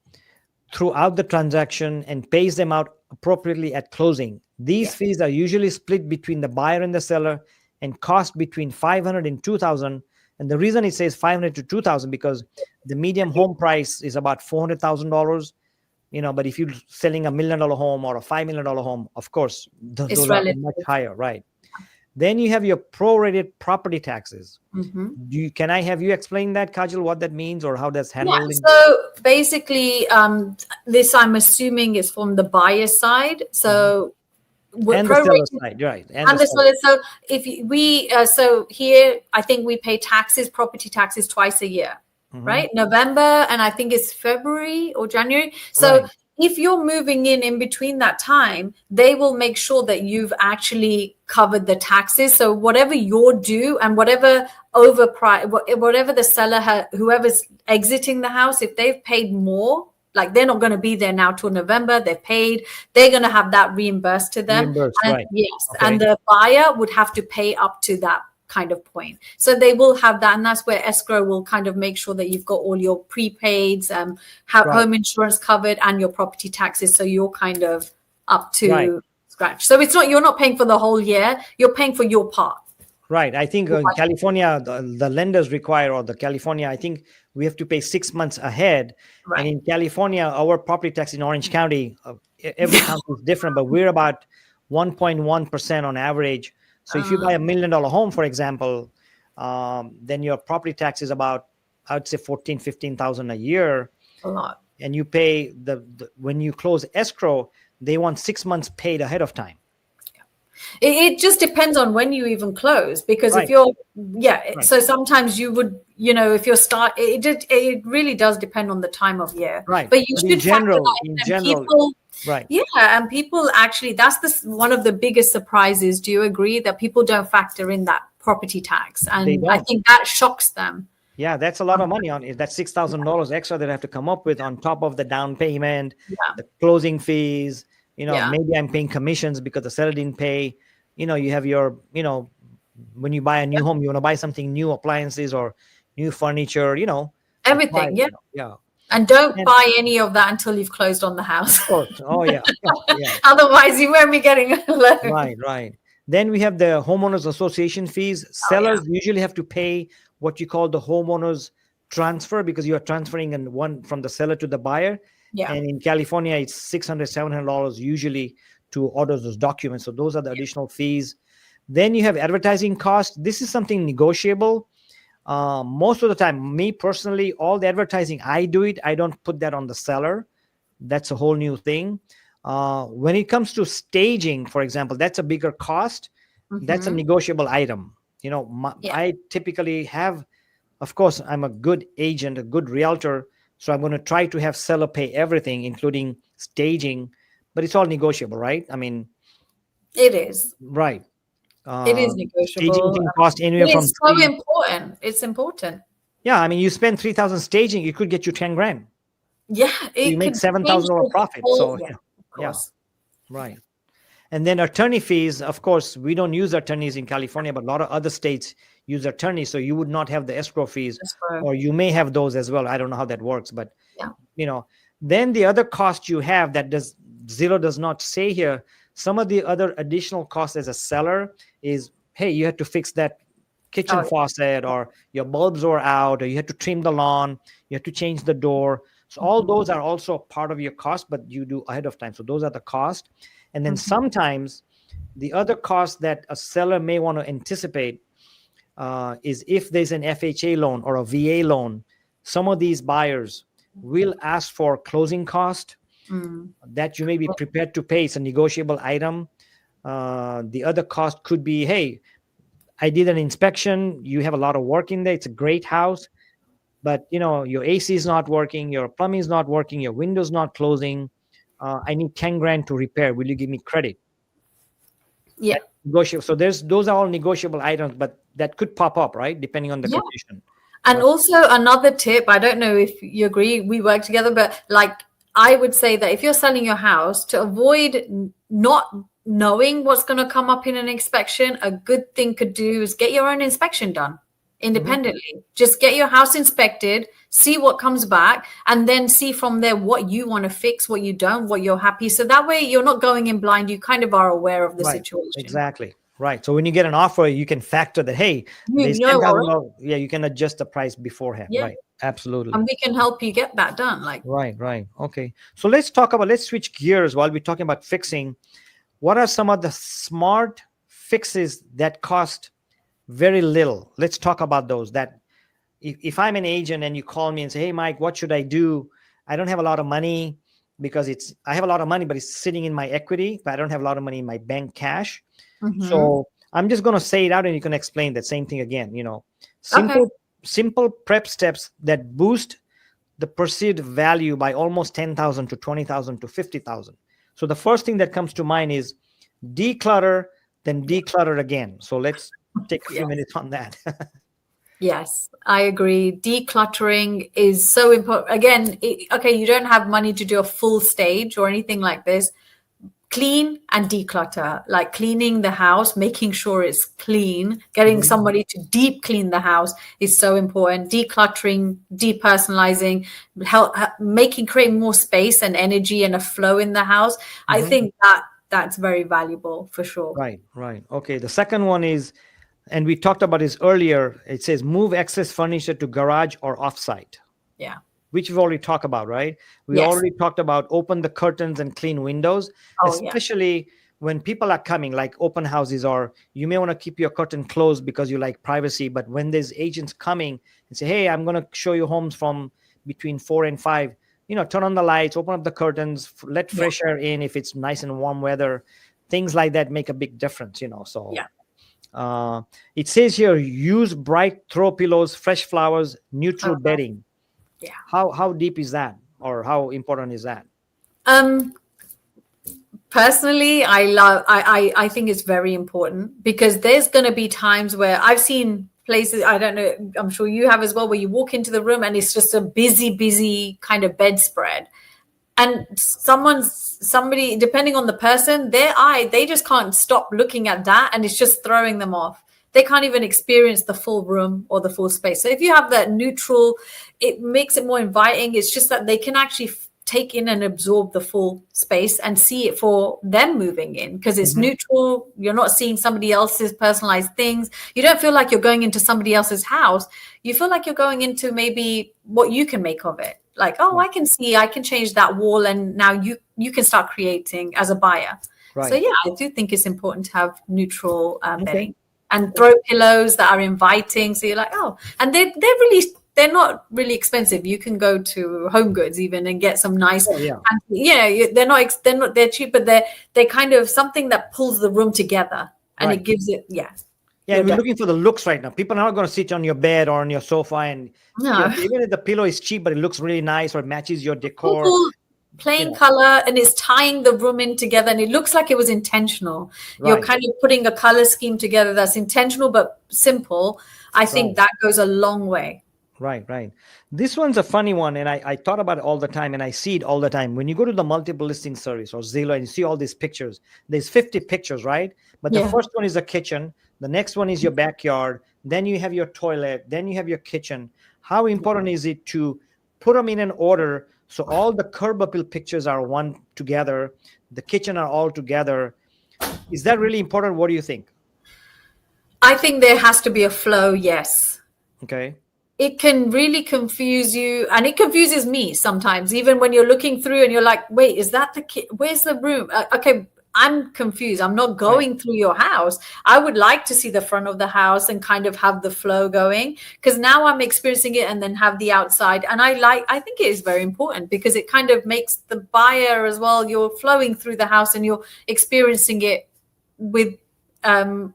throughout the transaction and pays them out appropriately at closing. These fees are usually split between the buyer and the seller and cost between $500 and $2,000. And the reason it says $500 to $2,000 because the median home price is about $400,000. But if you're selling $1 million home or a $5 million home, of course, those are much higher, right? Then you have your prorated property taxes. Can I have you explain that, Kajal, what that means or how that's handled? So basically, this I'm assuming is from the buyer side. So and the seller side, right? And the seller. So if so here, I think we pay property taxes twice a year, right? November, and I think it's February or January. So if you're moving in between that time, they will make sure that you've actually covered the taxes. So whatever you're due and whatever whatever the seller, whoever's exiting the house, if they've paid more, like they're not going to be there now till November, they're paid, they're going to have that reimbursed to them. And the buyer would have to pay up to that kind of point. So they will have that, and that's where escrow will kind of make sure that you've got all your prepaids, home insurance covered, and your property taxes. So you're kind of up to scratch. So you're not paying for the whole year, you're paying for your part. Right. I think in California, the lenders require, or the California, I think we have to pay 6 months ahead. And in California, our property tax in Orange County, every county is different, but we're about 1.1% on average. So if you buy $1 million home, for example, then your property tax is about, I would say $15,000 a year. A lot. And you pay when you close escrow, they want 6 months paid ahead of time. It just depends on when you even close, because if you're, so sometimes you would, if you're it really does depend on the time of year. Right. But you should in general, and people actually, that's one of the biggest surprises. Do you agree that people don't factor in that property tax? And I think that shocks them. Yeah, that's a lot of money on it. That's $6,000 extra that I have to come up with on top of the down payment, the closing fees. Maybe I'm paying commissions because the seller didn't pay. You have your, when you buy a new home, you want to buy something new, appliances or new furniture, everything. And don't buy any of that until you've closed on the house. Of course. Oh, yeah. Otherwise, you won't be getting a loan. Right. Then we have the homeowners association fees. Sellers usually have to pay what you call the homeowners transfer, because you are transferring one from the seller to the buyer. And in California, it's $600, $700 usually to order those documents. So those are the additional fees. Then you have advertising costs. This is something negotiable. Most of the time, me personally, all the advertising, I do it. I don't put that on the seller. That's a whole new thing. When it comes to staging, for example, that's a bigger cost. That's a negotiable item. I typically have, of course, I'm a good agent, a good realtor. So I'm going to try to have seller pay everything, including staging, but it's all negotiable, right? I mean, it is. Right. It is negotiable. Staging can cost anywhere from. It's so important. It's important. Yeah. I mean, you spend $3,000 staging, it could get you 10 grand. Yeah. You make $7,000 profit. So of course. Right. And then attorney fees, of course, we don't use attorneys in California, but a lot of other states use attorneys. So you would not have the escrow fees, or you may have those as well. I don't know how that works, but then the other cost you have that Zillow does not say here, some of the other additional costs as a seller is, hey, you had to fix that kitchen faucet, or your bulbs were out, or you had to trim the lawn, you had to change the door. So all those are also part of your cost, but you do ahead of time. So those are the costs. And then sometimes the other cost that a seller may want to anticipate is if there's an FHA loan or a VA loan, some of these buyers will ask for closing cost that you may be prepared to pay. It's a negotiable item. The other cost could be, hey, I did an inspection. You have a lot of work in there. It's a great house, but your AC is not working, your plumbing is not working, your window's not closing. I need 10 grand to repair. Will you give me credit? Yeah. Negotiable. So those are all negotiable items, but that could pop up, right? Depending on the Yeah. condition. And Right. also another tip, I don't know if you agree, we work together, but like I would say that if you're selling your house, to avoid not knowing what's going to come up in an inspection, a good thing could do is get your own inspection done independently. Just get your house inspected, see what comes back, and then see from there what you want to fix, what you don't, what you're happy. So that way you're not going in blind. You kind of are aware of the Right. situation. Exactly. Right. So when you get an offer, you can factor that, hey, You there's know already. $10,000. Yeah, you can adjust the price beforehand. Yeah. Right. Absolutely. And we can help you get that done. Like, Right. Right. Okay. So let's switch gears while we're talking about fixing. What are some of the smart fixes that cost very little? Let's talk about those. That if I'm an agent and you call me and say, hey, Mike, what should I do? I don't have a lot of money because I have a lot of money, but it's sitting in my equity, but I don't have a lot of money in my bank cash. So I'm just going to say it out and you can explain that same thing again. Simple prep steps that boost the perceived value by almost 10,000 to 20,000 to 50,000. So the first thing that comes to mind is declutter, then declutter again. So let's take a few minutes on that. Yes, I agree. Decluttering is so important. Again, okay, you don't have money to do a full stage or anything like this. Clean and declutter, like cleaning the house, making sure it's clean, getting somebody to deep clean the house is so important. Decluttering, depersonalizing, creating more space and energy and a flow in the house. I think that's very valuable for sure. Right. Okay. The second one is, and we talked about this earlier, it says move excess furniture to garage or offsite. Yeah. Which we've already talked about, right? We already talked about open the curtains and clean windows, especially when people are coming, like open houses, or you may want to keep your curtain closed because you like privacy. But when there's agents coming and say, hey, I'm going to show you homes from between 4 and 5, turn on the lights, open up the curtains, let fresh air in if it's nice and warm weather. Things like that make a big difference, So it says here, use bright throw pillows, fresh flowers, neutral bedding. Yeah. How deep is that, or how important is that? Personally, I think it's very important because there's going to be times where I've seen places, I don't know, I'm sure you have as well, where you walk into the room and it's just a busy kind of bedspread. And somebody, depending on the person, they just can't stop looking at that, and it's just throwing them off. They can't even experience the full room or the full space. So if you have that neutral, it makes it more inviting. It's just that they can actually take in and absorb the full space and see it for them moving in because it's neutral. You're not seeing somebody else's personalized things. You don't feel like you're going into somebody else's house. You feel like you're going into maybe what you can make of it. Like, oh, I can change that wall, and now you can start creating as a buyer. Right. So yeah, I do think it's important to have neutral bedding and throw pillows that are inviting. So you're like, oh, and they're not really expensive. You can go to Home Goods even and get some nice. They're cheap, but they're kind of something that pulls the room together, and it gives it Yeah, we're looking for the looks right now. People are not going to sit on your bed or on your sofa and even if the pillow is cheap, but it looks really nice or it matches your decor. Plain color, and it's tying the room in together, and it looks like it was intentional. You're kind of putting a color scheme together that's intentional but simple. I think that goes a long way. Right. This one's a funny one, and I thought about it all the time, and I see it all the time. When you go to the multiple listing service or Zillow and you see all these pictures, there's 50 pictures, right? But the first one is the kitchen. The next one is your backyard. Then you have your toilet. Then you have your kitchen. How important is it to put them in an order so all the curb appeal pictures are one together, the kitchen are all together? Is that really important? What do you think? I think there has to be a flow, yes. Okay. It can really confuse you, and it confuses me sometimes, even when you're looking through and you're like, wait, is that where's the room? Okay, I'm confused. I'm not going through your house. I would like to see the front of the house and kind of have the flow going, because now I'm experiencing it and then have the outside. And I think it is very important because it kind of makes the buyer as well. You're flowing through the house and you're experiencing it with how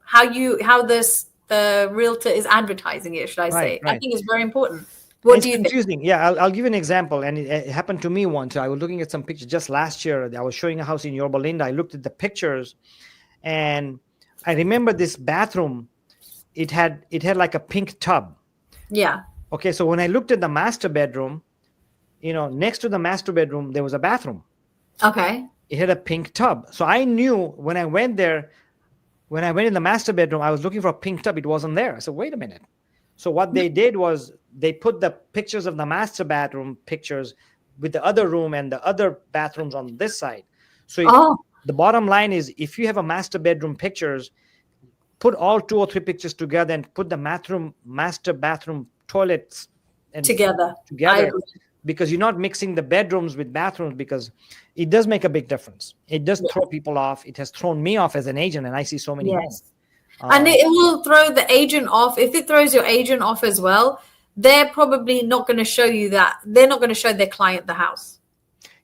the realtor is advertising it, should I say. I think it's very important. What do you think? Yeah, I'll give you an example. And it happened to me once. I was looking at some pictures just last year. I was showing a house in Yorba Linda. I looked at the pictures and I remember this bathroom. It had like a pink tub. Yeah. Okay, so when I looked at the master bedroom, next to the master bedroom there was a bathroom. Okay. It had a pink tub. So I knew when I went there, when I went in the master bedroom, I was looking for a pink tub. It wasn't there. I said, wait a minute. So what they did was they put the pictures of the master bathroom pictures with the other room and the other bathrooms on this side. So Oh, the bottom line is, if you have a master bedroom pictures, put all 2 or 3 pictures together and put the master bathroom toilets and together. I together, agree. because you're not mixing the bedrooms with bathrooms, because it does make a big difference. It does throw people off. It has thrown me off as an agent, and I see so many homes. Yes. And Um, it will throw the agent off. If it throws your agent off as well, they're probably not going to show you that. They're not going to show their client the house.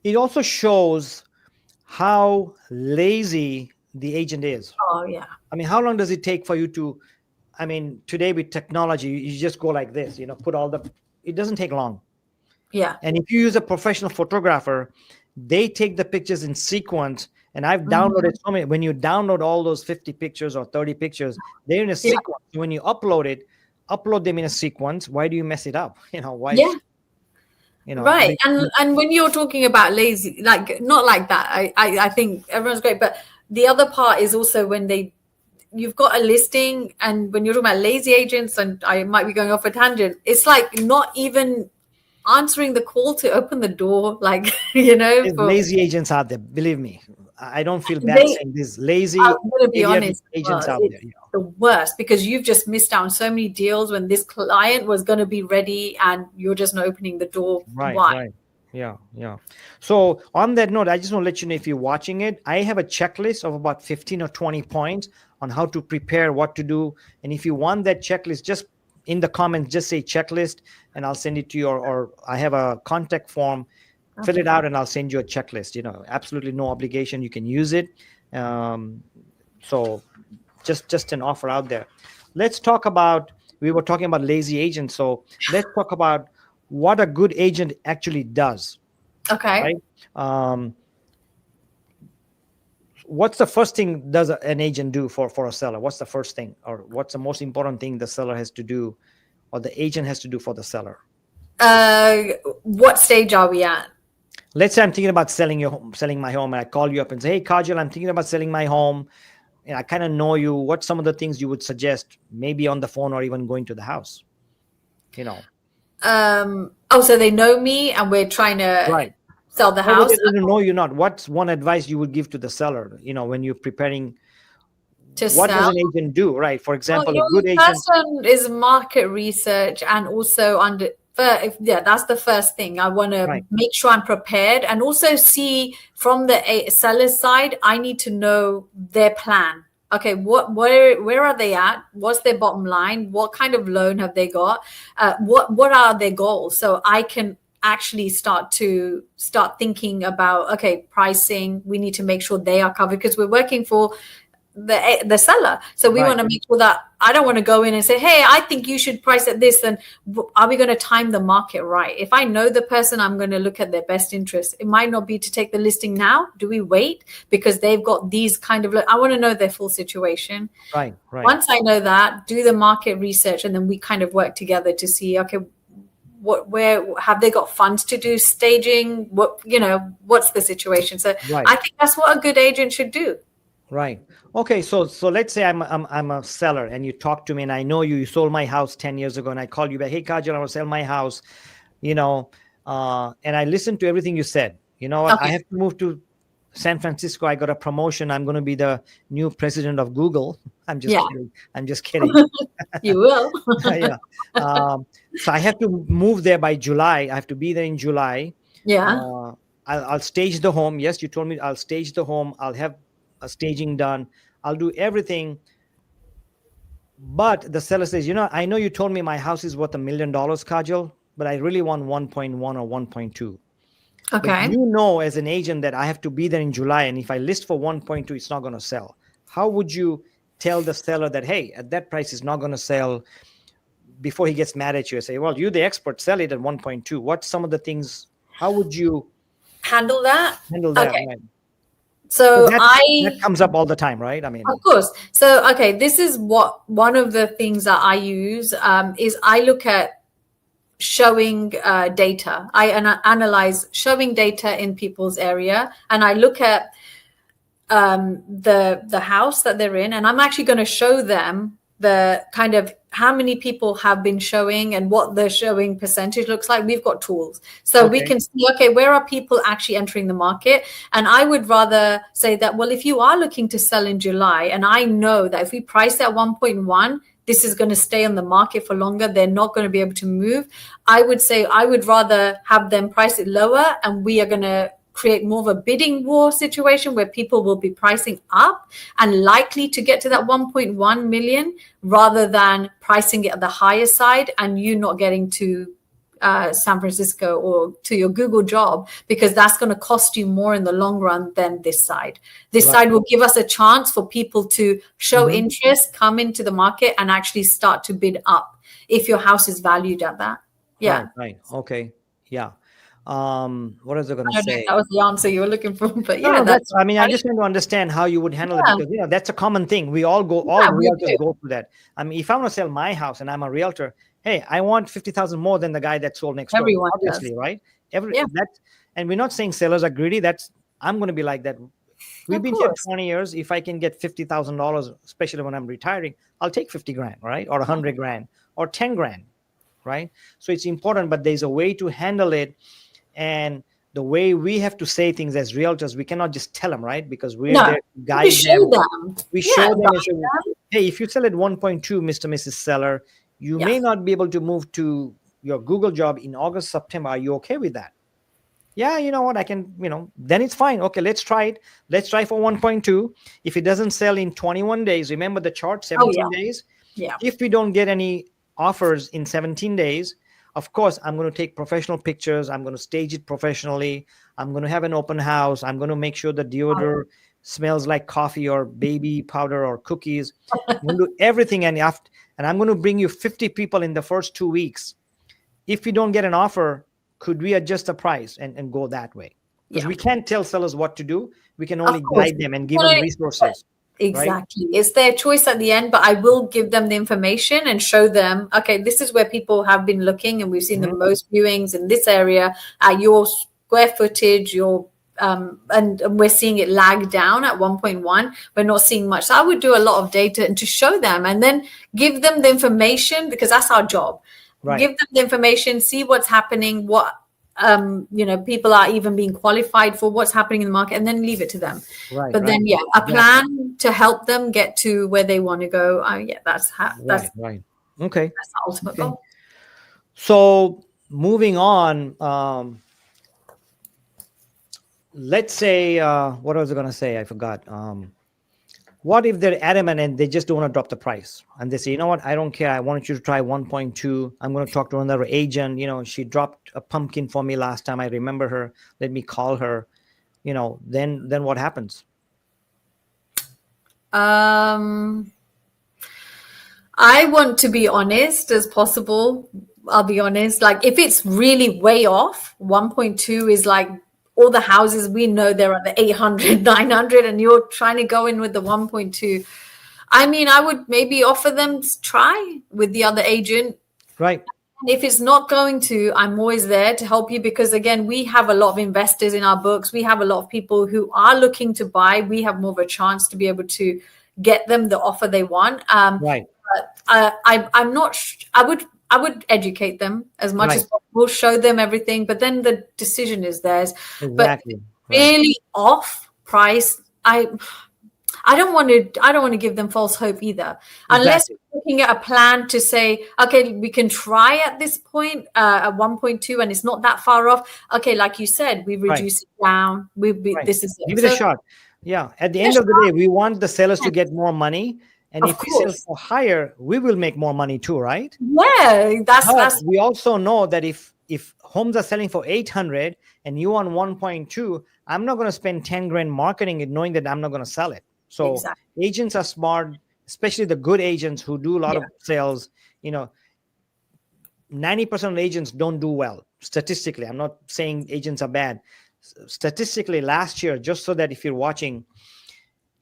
it also shows how lazy the agent is. Oh, yeah. I mean, how long does it take for you to, I mean, today with technology, you just go like this, put all it doesn't take long. Yeah. And if you use a professional photographer, they take the pictures in sequence. And I've downloaded so many. When you download all those 50 pictures or 30 pictures, they're in a sequence. When you upload them in a sequence. Why do you mess it up? Why? Yeah. You know, Right. And when you're talking about lazy, like not like that, I think everyone's great. But the other part is also when you've got a listing, and when you're talking about lazy agents, and I might be going off a tangent, it's like not even answering the call to open the door, like, there's for lazy agents out there. Believe me, I don't feel bad saying this. Lazy, I'm going to be idiotic honest, agents out it's there. the worst, because you've just missed out on so many deals when this client was going to be ready and you're just not opening the door. Right, Why? right. Yeah. So on that note, I just want to let you know, if you're watching it, I have a checklist of about 15 or 20 points on how to prepare, what to do. And if you want that checklist, just in the comments, just say checklist and I'll send it to you, or I have a contact form, fill it out and I'll send you a checklist. Absolutely no obligation. You can use it. So just an offer out there. Let's talk about, we were talking about lazy agents. So let's talk about what a good agent actually does. Okay. Right? What's the first thing does an agent do for a seller? What's the first thing, or what's the most important thing the seller has to do, or the agent has to do for the seller? What stage are we at? Let's say I'm thinking about selling my home, and I call you up and say, hey, Kajal, I'm thinking about selling my home. And I kind of know you. What's some of the things you would suggest, maybe on the phone or even going to the house? So they know me and we're trying to sell the house. They don't know you not. What's one advice you would give to the seller, when you're preparing to what sell? does an agent do? Right. For example, Well, a good the agent. first one is market research, and also that's the first thing. I want to make sure I'm prepared, and also see from the seller's side, I need to know their plan. Okay, where are they at? What's their bottom line? What kind of loan have they got? What are their goals? So I can actually start thinking about, okay, pricing. We need to make sure they are covered, because we're working for the seller. So we want to make sure that I don't want to go in and say, hey, I think you should price at this. And are we going to time the market right? If I know the person, I'm going to look at their best interest. It might not be to take the listing now. Do we wait because they've got these kind of, I want to know their full situation. Right. Once I know that, do the market research, and then we kind of work together to see, okay, where have they got funds to do staging? What's the situation? So I think that's what a good agent should do. Right. Okay. So let's say I'm a seller, and you talk to me, and I know you sold my house 10 years ago, and I call you back, hey, Kajal, I want to sell my house, and I listened to everything you said. You know what? Okay. I have to move to San Francisco. I got a promotion. I'm going to be the new president of Google. I'm just kidding. You will. Yeah. So I have to move there by July. I have to be there in July. Yeah. I'll stage the home. Yes, you told me I'll stage the home. I'll have a staging done. I'll do everything. But the seller says, I know you told me my house is worth $1 million, Kajal, but I really want 1.1 or 1.2. Okay. But as an agent that I have to be there in July, and if I list for 1.2, it's not going to sell. How would you tell the seller that, hey, at that price it's not going to sell, before he gets mad at you and say, well, you're the expert, sell it at 1.2. What's some of the things, how would you handle that? Okay. Right. So that comes up all the time, right? I mean, of course. So, okay, this is what one of the things that I use is I look at showing data. I analyze showing data in people's area, and I look at the house that they're in, and I'm actually going to show them the kind of how many people have been showing and what the showing percentage looks like. We've got tools, so we can see, okay, where are people actually entering the market? And I would rather say that, well, if you are looking to sell in July, and I know that if we price at 1.1, this is going to stay on the market for longer, they're not going to be able to move. I would say I would rather have them price it lower, and we are going to create more of a bidding war situation where people will be pricing up and likely to get to that 1.1 million rather than pricing it at the higher side and you not getting to San Francisco or to your Google job, because that's going to cost you more in the long run than this side. This side will give us a chance for people to show interest, come into the market, and actually start to bid up if your house is valued at that. Yeah. Right. Okay. Yeah. What was I going I to don't know if say? that was the answer you were looking for, but No, yeah, no, that's I mean, I just want to understand how you would handle it, because that's a common thing. We all we realtors do. go through that. I mean, if I want to sell my house and I'm a realtor, hey, I want 50,000 more than the guy that sold next door. Everyone Obviously, does. right? Yeah. And we're not saying sellers are greedy. I'm going to be like that. We've Of been here course. 20 years. If I can get $50,000, especially when I'm retiring, I'll take 50 grand, right? Or 100 grand or 10 grand, right? So it's important, but there's a way to handle it. And the way we have to say things as realtors, we cannot just tell them, right? Because we're No, there to guide we show them. them. We Yeah, show them and guide say, them. hey, if you sell at 1.2, Mr. Mrs. Seller, you may not be able to move to your Google job in August, September. Are you okay with that? Yeah, you know what? I can, then it's fine. Okay, let's try it. Let's try for 1.2. If it doesn't sell in 21 days, remember the chart, 17 days? Yeah. If we don't get any offers in 17 days, of course, I'm going to take professional pictures. I'm going to stage it professionally. I'm going to have an open house. I'm going to make sure the deodorant smells like coffee or baby powder or cookies. I'm going to do everything. And I'm going to bring you 50 people in the first 2 weeks. If we don't get an offer, could we adjust the price and go that way? Because we can't tell sellers what to do. We can only guide them and give them resources. Exactly. Right? It's their choice at the end, but I will give them the information and show them, okay, this is where people have been looking and we've seen the most viewings in this area at your square footage, your and we're seeing it lag down at 1.1. We're not seeing much. So I would do a lot of data and to show them and then give them the information, because that's our job. Right. Give them the information, see what's happening, what people are even being qualified for, what's happening in the market, and then leave it to them. Right. But then, a plan to help them get to where they want to go. That's right. Okay. That's the ultimate goal. So moving on, let's say, what was I going to say? I forgot. What if they're adamant and they just don't want to drop the price? And they say, you know what? I don't care. I want you to try 1.2. I'm going to talk to another agent. She dropped a pumpkin for me last time. I remember her. Let me call her. Then what happens? I want to be honest as possible. I'll be honest. Like if it's really way off, 1.2 is like all the houses we know they're at the 800, 900, and you're trying to go in with the 1.2. I mean, I would maybe offer them to try with the other agent. Right. And if it's not going to, I'm always there to help you, because again, we have a lot of investors in our books. We have a lot of people who are looking to buy. We have more of a chance to be able to get them the offer they want. Right. But I'm not. I would educate them as much as possible, show them everything, but then the decision is theirs. Exactly. But really off price, I don't want to give them false hope either. Unless we're looking at a plan to say, okay, we can try at this point at 1.2 and it's not that far off. Okay, like you said, we reduce it down. This is it. Give it a shot. Yeah. At the end of the day, we want the sellers to get more money. And if we sell for higher, we will make more money too, right? Yeah, that's. We also know that if homes are selling for 800 and you want 1.2, I'm not going to spend 10 grand marketing it, knowing that I'm not going to sell it. So agents are smart, especially the good agents who do a lot of sales. 90% of agents don't do well statistically. I'm not saying agents are bad. statistically last year, just so that if you're watching,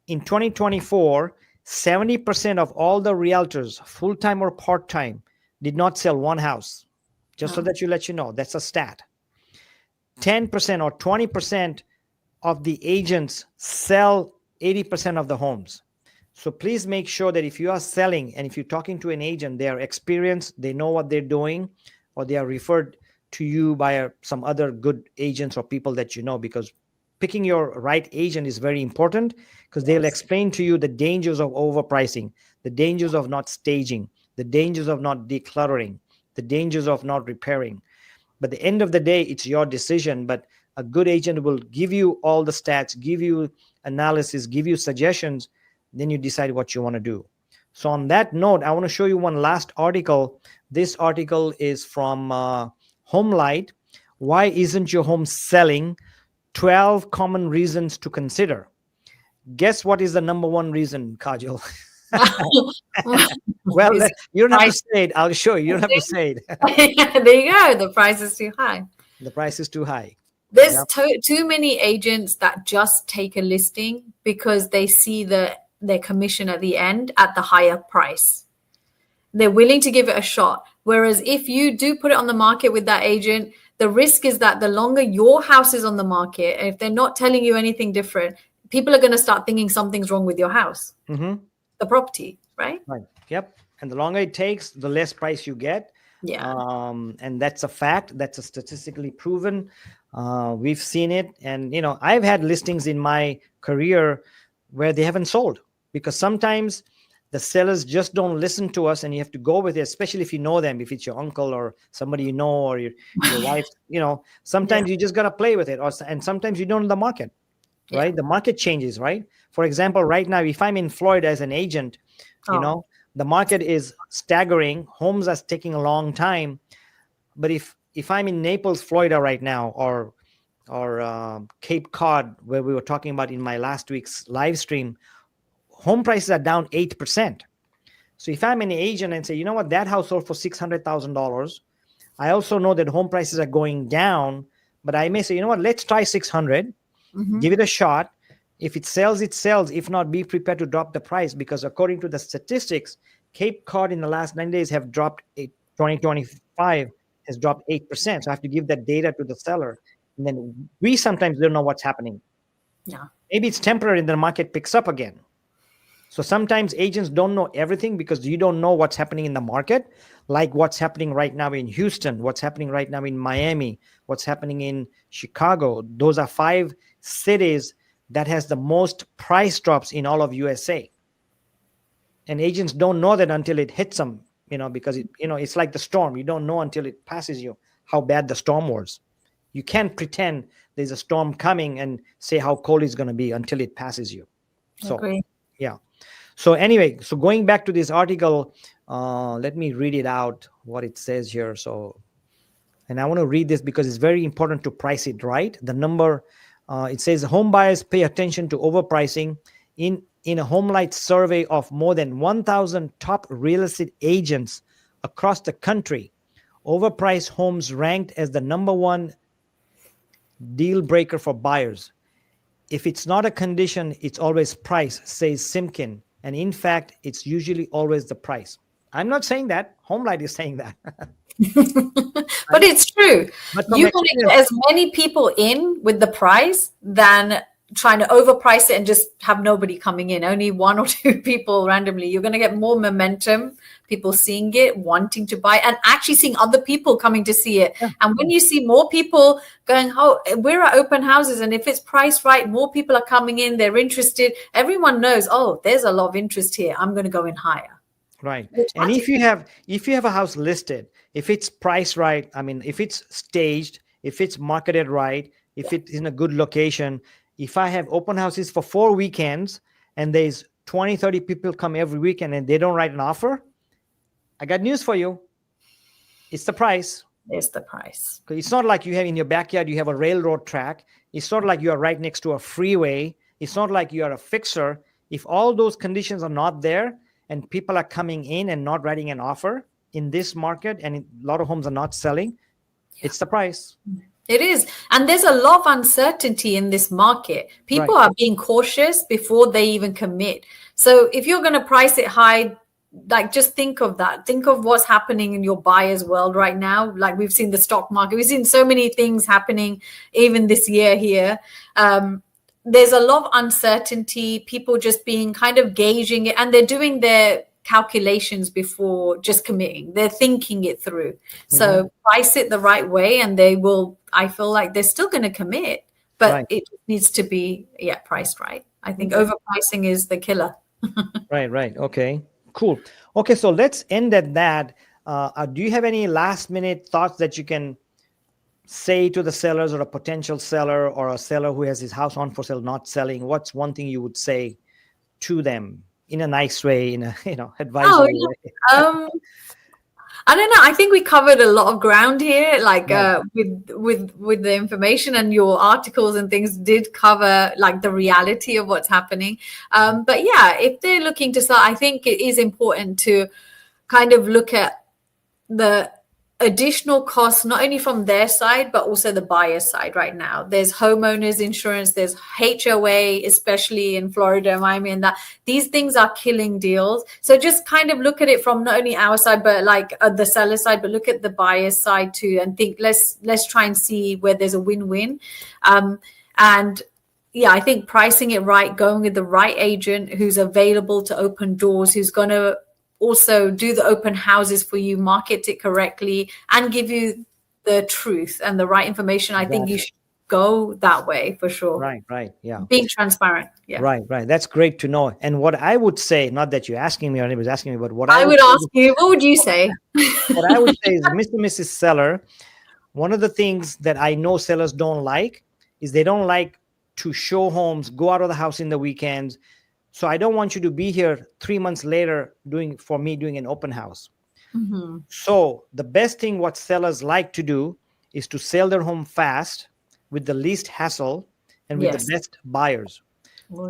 in 2024, 70% of all the realtors, full-time or part-time, did not sell one house. Just so Oh. that let you know, that's a stat. 10% or 20% of the agents sell 80% of the homes. So please make sure that if you are selling and if you're talking to an agent, they are experienced, they know what they're doing, or they are referred to you by some other good agents or people that you know, because picking your right agent is very important, because they'll explain to you the dangers of overpricing, the dangers of not staging, the dangers of not decluttering, the dangers of not repairing. But at the end of the day, it's your decision. But a good agent will give you all the stats, give you analysis, give you suggestions. Then you decide what you want to do. So on that note, I want to show you one last article. This article is from HomeLight. Why isn't your home selling? 12 common reasons to consider. Guess what is the number one reason, Kajal? Well, you don't have to say it. I'll show you. You don't have to say it. There you go. The price is too high. The price is too high. There's too many agents that just take a listing because they see their commission at the end at the higher price. They're willing to give it a shot. Whereas if you do put it on the market with that agent, the risk is that the longer your house is on the market, and if they're not telling you anything different, people are going to start thinking something's wrong with your house, the property, right? Right. Yep. And the longer it takes, the less price you get. Yeah. And that's a fact. That's a statistically proven. We've seen it. And, I've had listings in my career where they haven't sold, because sometimes the sellers just don't listen to us, and you have to go with it, especially if you know them, if it's your uncle or somebody you know, or your wife, sometimes you just got to play with it. And sometimes you don't know the market, right? The market changes, right? For example, right now, if I'm in Florida as an agent, the market is staggering. Homes are taking a long time. But if I'm in Naples, Florida right now, or Cape Cod, where we were talking about in my last week's live stream, home prices are down 8%. So if I'm an agent and say, you know what, that house sold for $600,000, I also know that home prices are going down, but I may say, you know what, let's try 600, give it a shot. If it sells, it sells. If not, be prepared to drop the price, because according to the statistics, Cape Cod in the last 9 days have dropped 2025 has dropped 8%. So I have to give that data to the seller. And then we sometimes don't know what's happening. Yeah. Maybe it's temporary and the market picks up again. So sometimes agents don't know everything because you don't know what's happening in the market, like what's happening right now in Houston, what's happening right now in Miami, what's happening in Chicago. Those are 5 cities that has the most price drops in all of USA. And agents don't know that until it hits them, because it's like the storm. You don't know until it passes you how bad the storm was. You can't pretend there's a storm coming and say how cold it's going to be until it passes you. So, Agree. Yeah. So anyway, so going back to this article, let me read it out, what it says here. And I want to read this because it's very important to price it right. The number, it says home buyers pay attention to overpricing. In a HomeLight survey of more than 1,000 top real estate agents across the country, overpriced homes ranked as the number one deal breaker for buyers. If it's not a condition, it's always price, says Simkin. And in fact, it's usually always the price. I'm not saying that. HomeLight is saying that. But it's true. You can get as many people in with the price than trying to overprice it and just have nobody coming in, only 1 or 2 people randomly. You're going to get more momentum, people seeing it, wanting to buy, and actually seeing other people coming to see it. Yeah. And when you see more people going, oh, we're at open houses, and if it's priced right, more people are coming in, they're interested. Everyone knows, oh, there's a lot of interest here. I'm going to go in higher. Right. And if you have a house listed, if it's priced right, I mean, if it's staged, if it's marketed right, if it's in a good location, if I have open houses for 4 weekends and there's 20, 30 people come every weekend and they don't write an offer, I got news for you. It's the price. It's the price. It's not like you have in your backyard, you have a railroad track. It's not like you are right next to a freeway. It's not like you are a fixer. If all those conditions are not there and people are coming in and not writing an offer in this market, and a lot of homes are not selling, it's the price. It is. And there's a lot of uncertainty in this market. People Right. are being cautious before they even commit. So if you're going to price it high, like just think of that. Think of what's happening in your buyer's world right now. Like we've seen the stock market. We've seen so many things happening even this year here. There's a lot of uncertainty, people just being kind of gauging it, and they're doing their calculations before just committing. They're thinking it through. So price it the right way and they will, I feel like they're still going to commit, but Right. it needs to be, priced right. I think Okay. overpricing is the killer. Right. Okay, cool. Okay, so let's end at that. Do you have any last minute thoughts that you can say to the sellers or a potential seller or a seller who has his house on for sale not selling? What's one thing you would say to them in a nice way, in a Oh, advisory way? I don't know. I think we covered a lot of ground here, like Right. with the information, and your articles and things did cover like the reality of what's happening. But yeah, if they're looking to sell, I think it is important to kind of look at the additional costs, not only from their side, but also the buyer side right now. There's homeowners insurance, there's HOA, especially in Florida, Miami, and that these things are killing deals. So just kind of look at it from not only our side, but like the seller side, but look at the buyer's side too, and think let's try and see where there's a win-win. And yeah, I think pricing it right, going with the right agent who's available to open doors, who's going to also do the open houses for you, market it correctly, and give you the truth and the right information. I think you should go that way for sure. Right. Yeah. Being transparent. Yeah. Right. That's great to know. And what I would say, not that you're asking me or anybody's asking me, but what I would ask you, what would you say? what I would say is, Mr. and Mrs. Seller, one of the things that I know sellers don't like is they don't like to show homes, go out of the house in the weekends. So I don't want you to be here 3 months later doing an open house. So the best thing what sellers like to do is to sell their home fast with the least hassle and with the best buyers.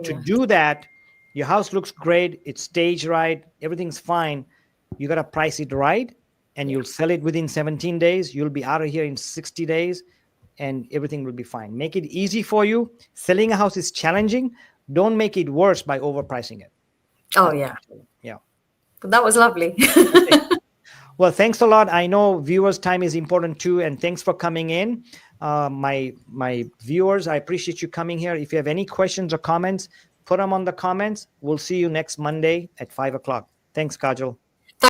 To do that, your house looks great, it's staged right, everything's fine. You got to price it right, and you'll sell it within 17 days. You'll be out of here in 60 days, and everything will be fine. Make it easy for you. Selling a house is challenging. Don't make it worse by overpricing it. Oh, yeah. Yeah. But that was lovely. Well, thanks a lot. I know viewers' time is important too, and thanks for coming in. My viewers, I appreciate you coming here. If you have any questions or comments, put them on the comments. We'll see you next Monday at 5 o'clock. Thanks, Kajal.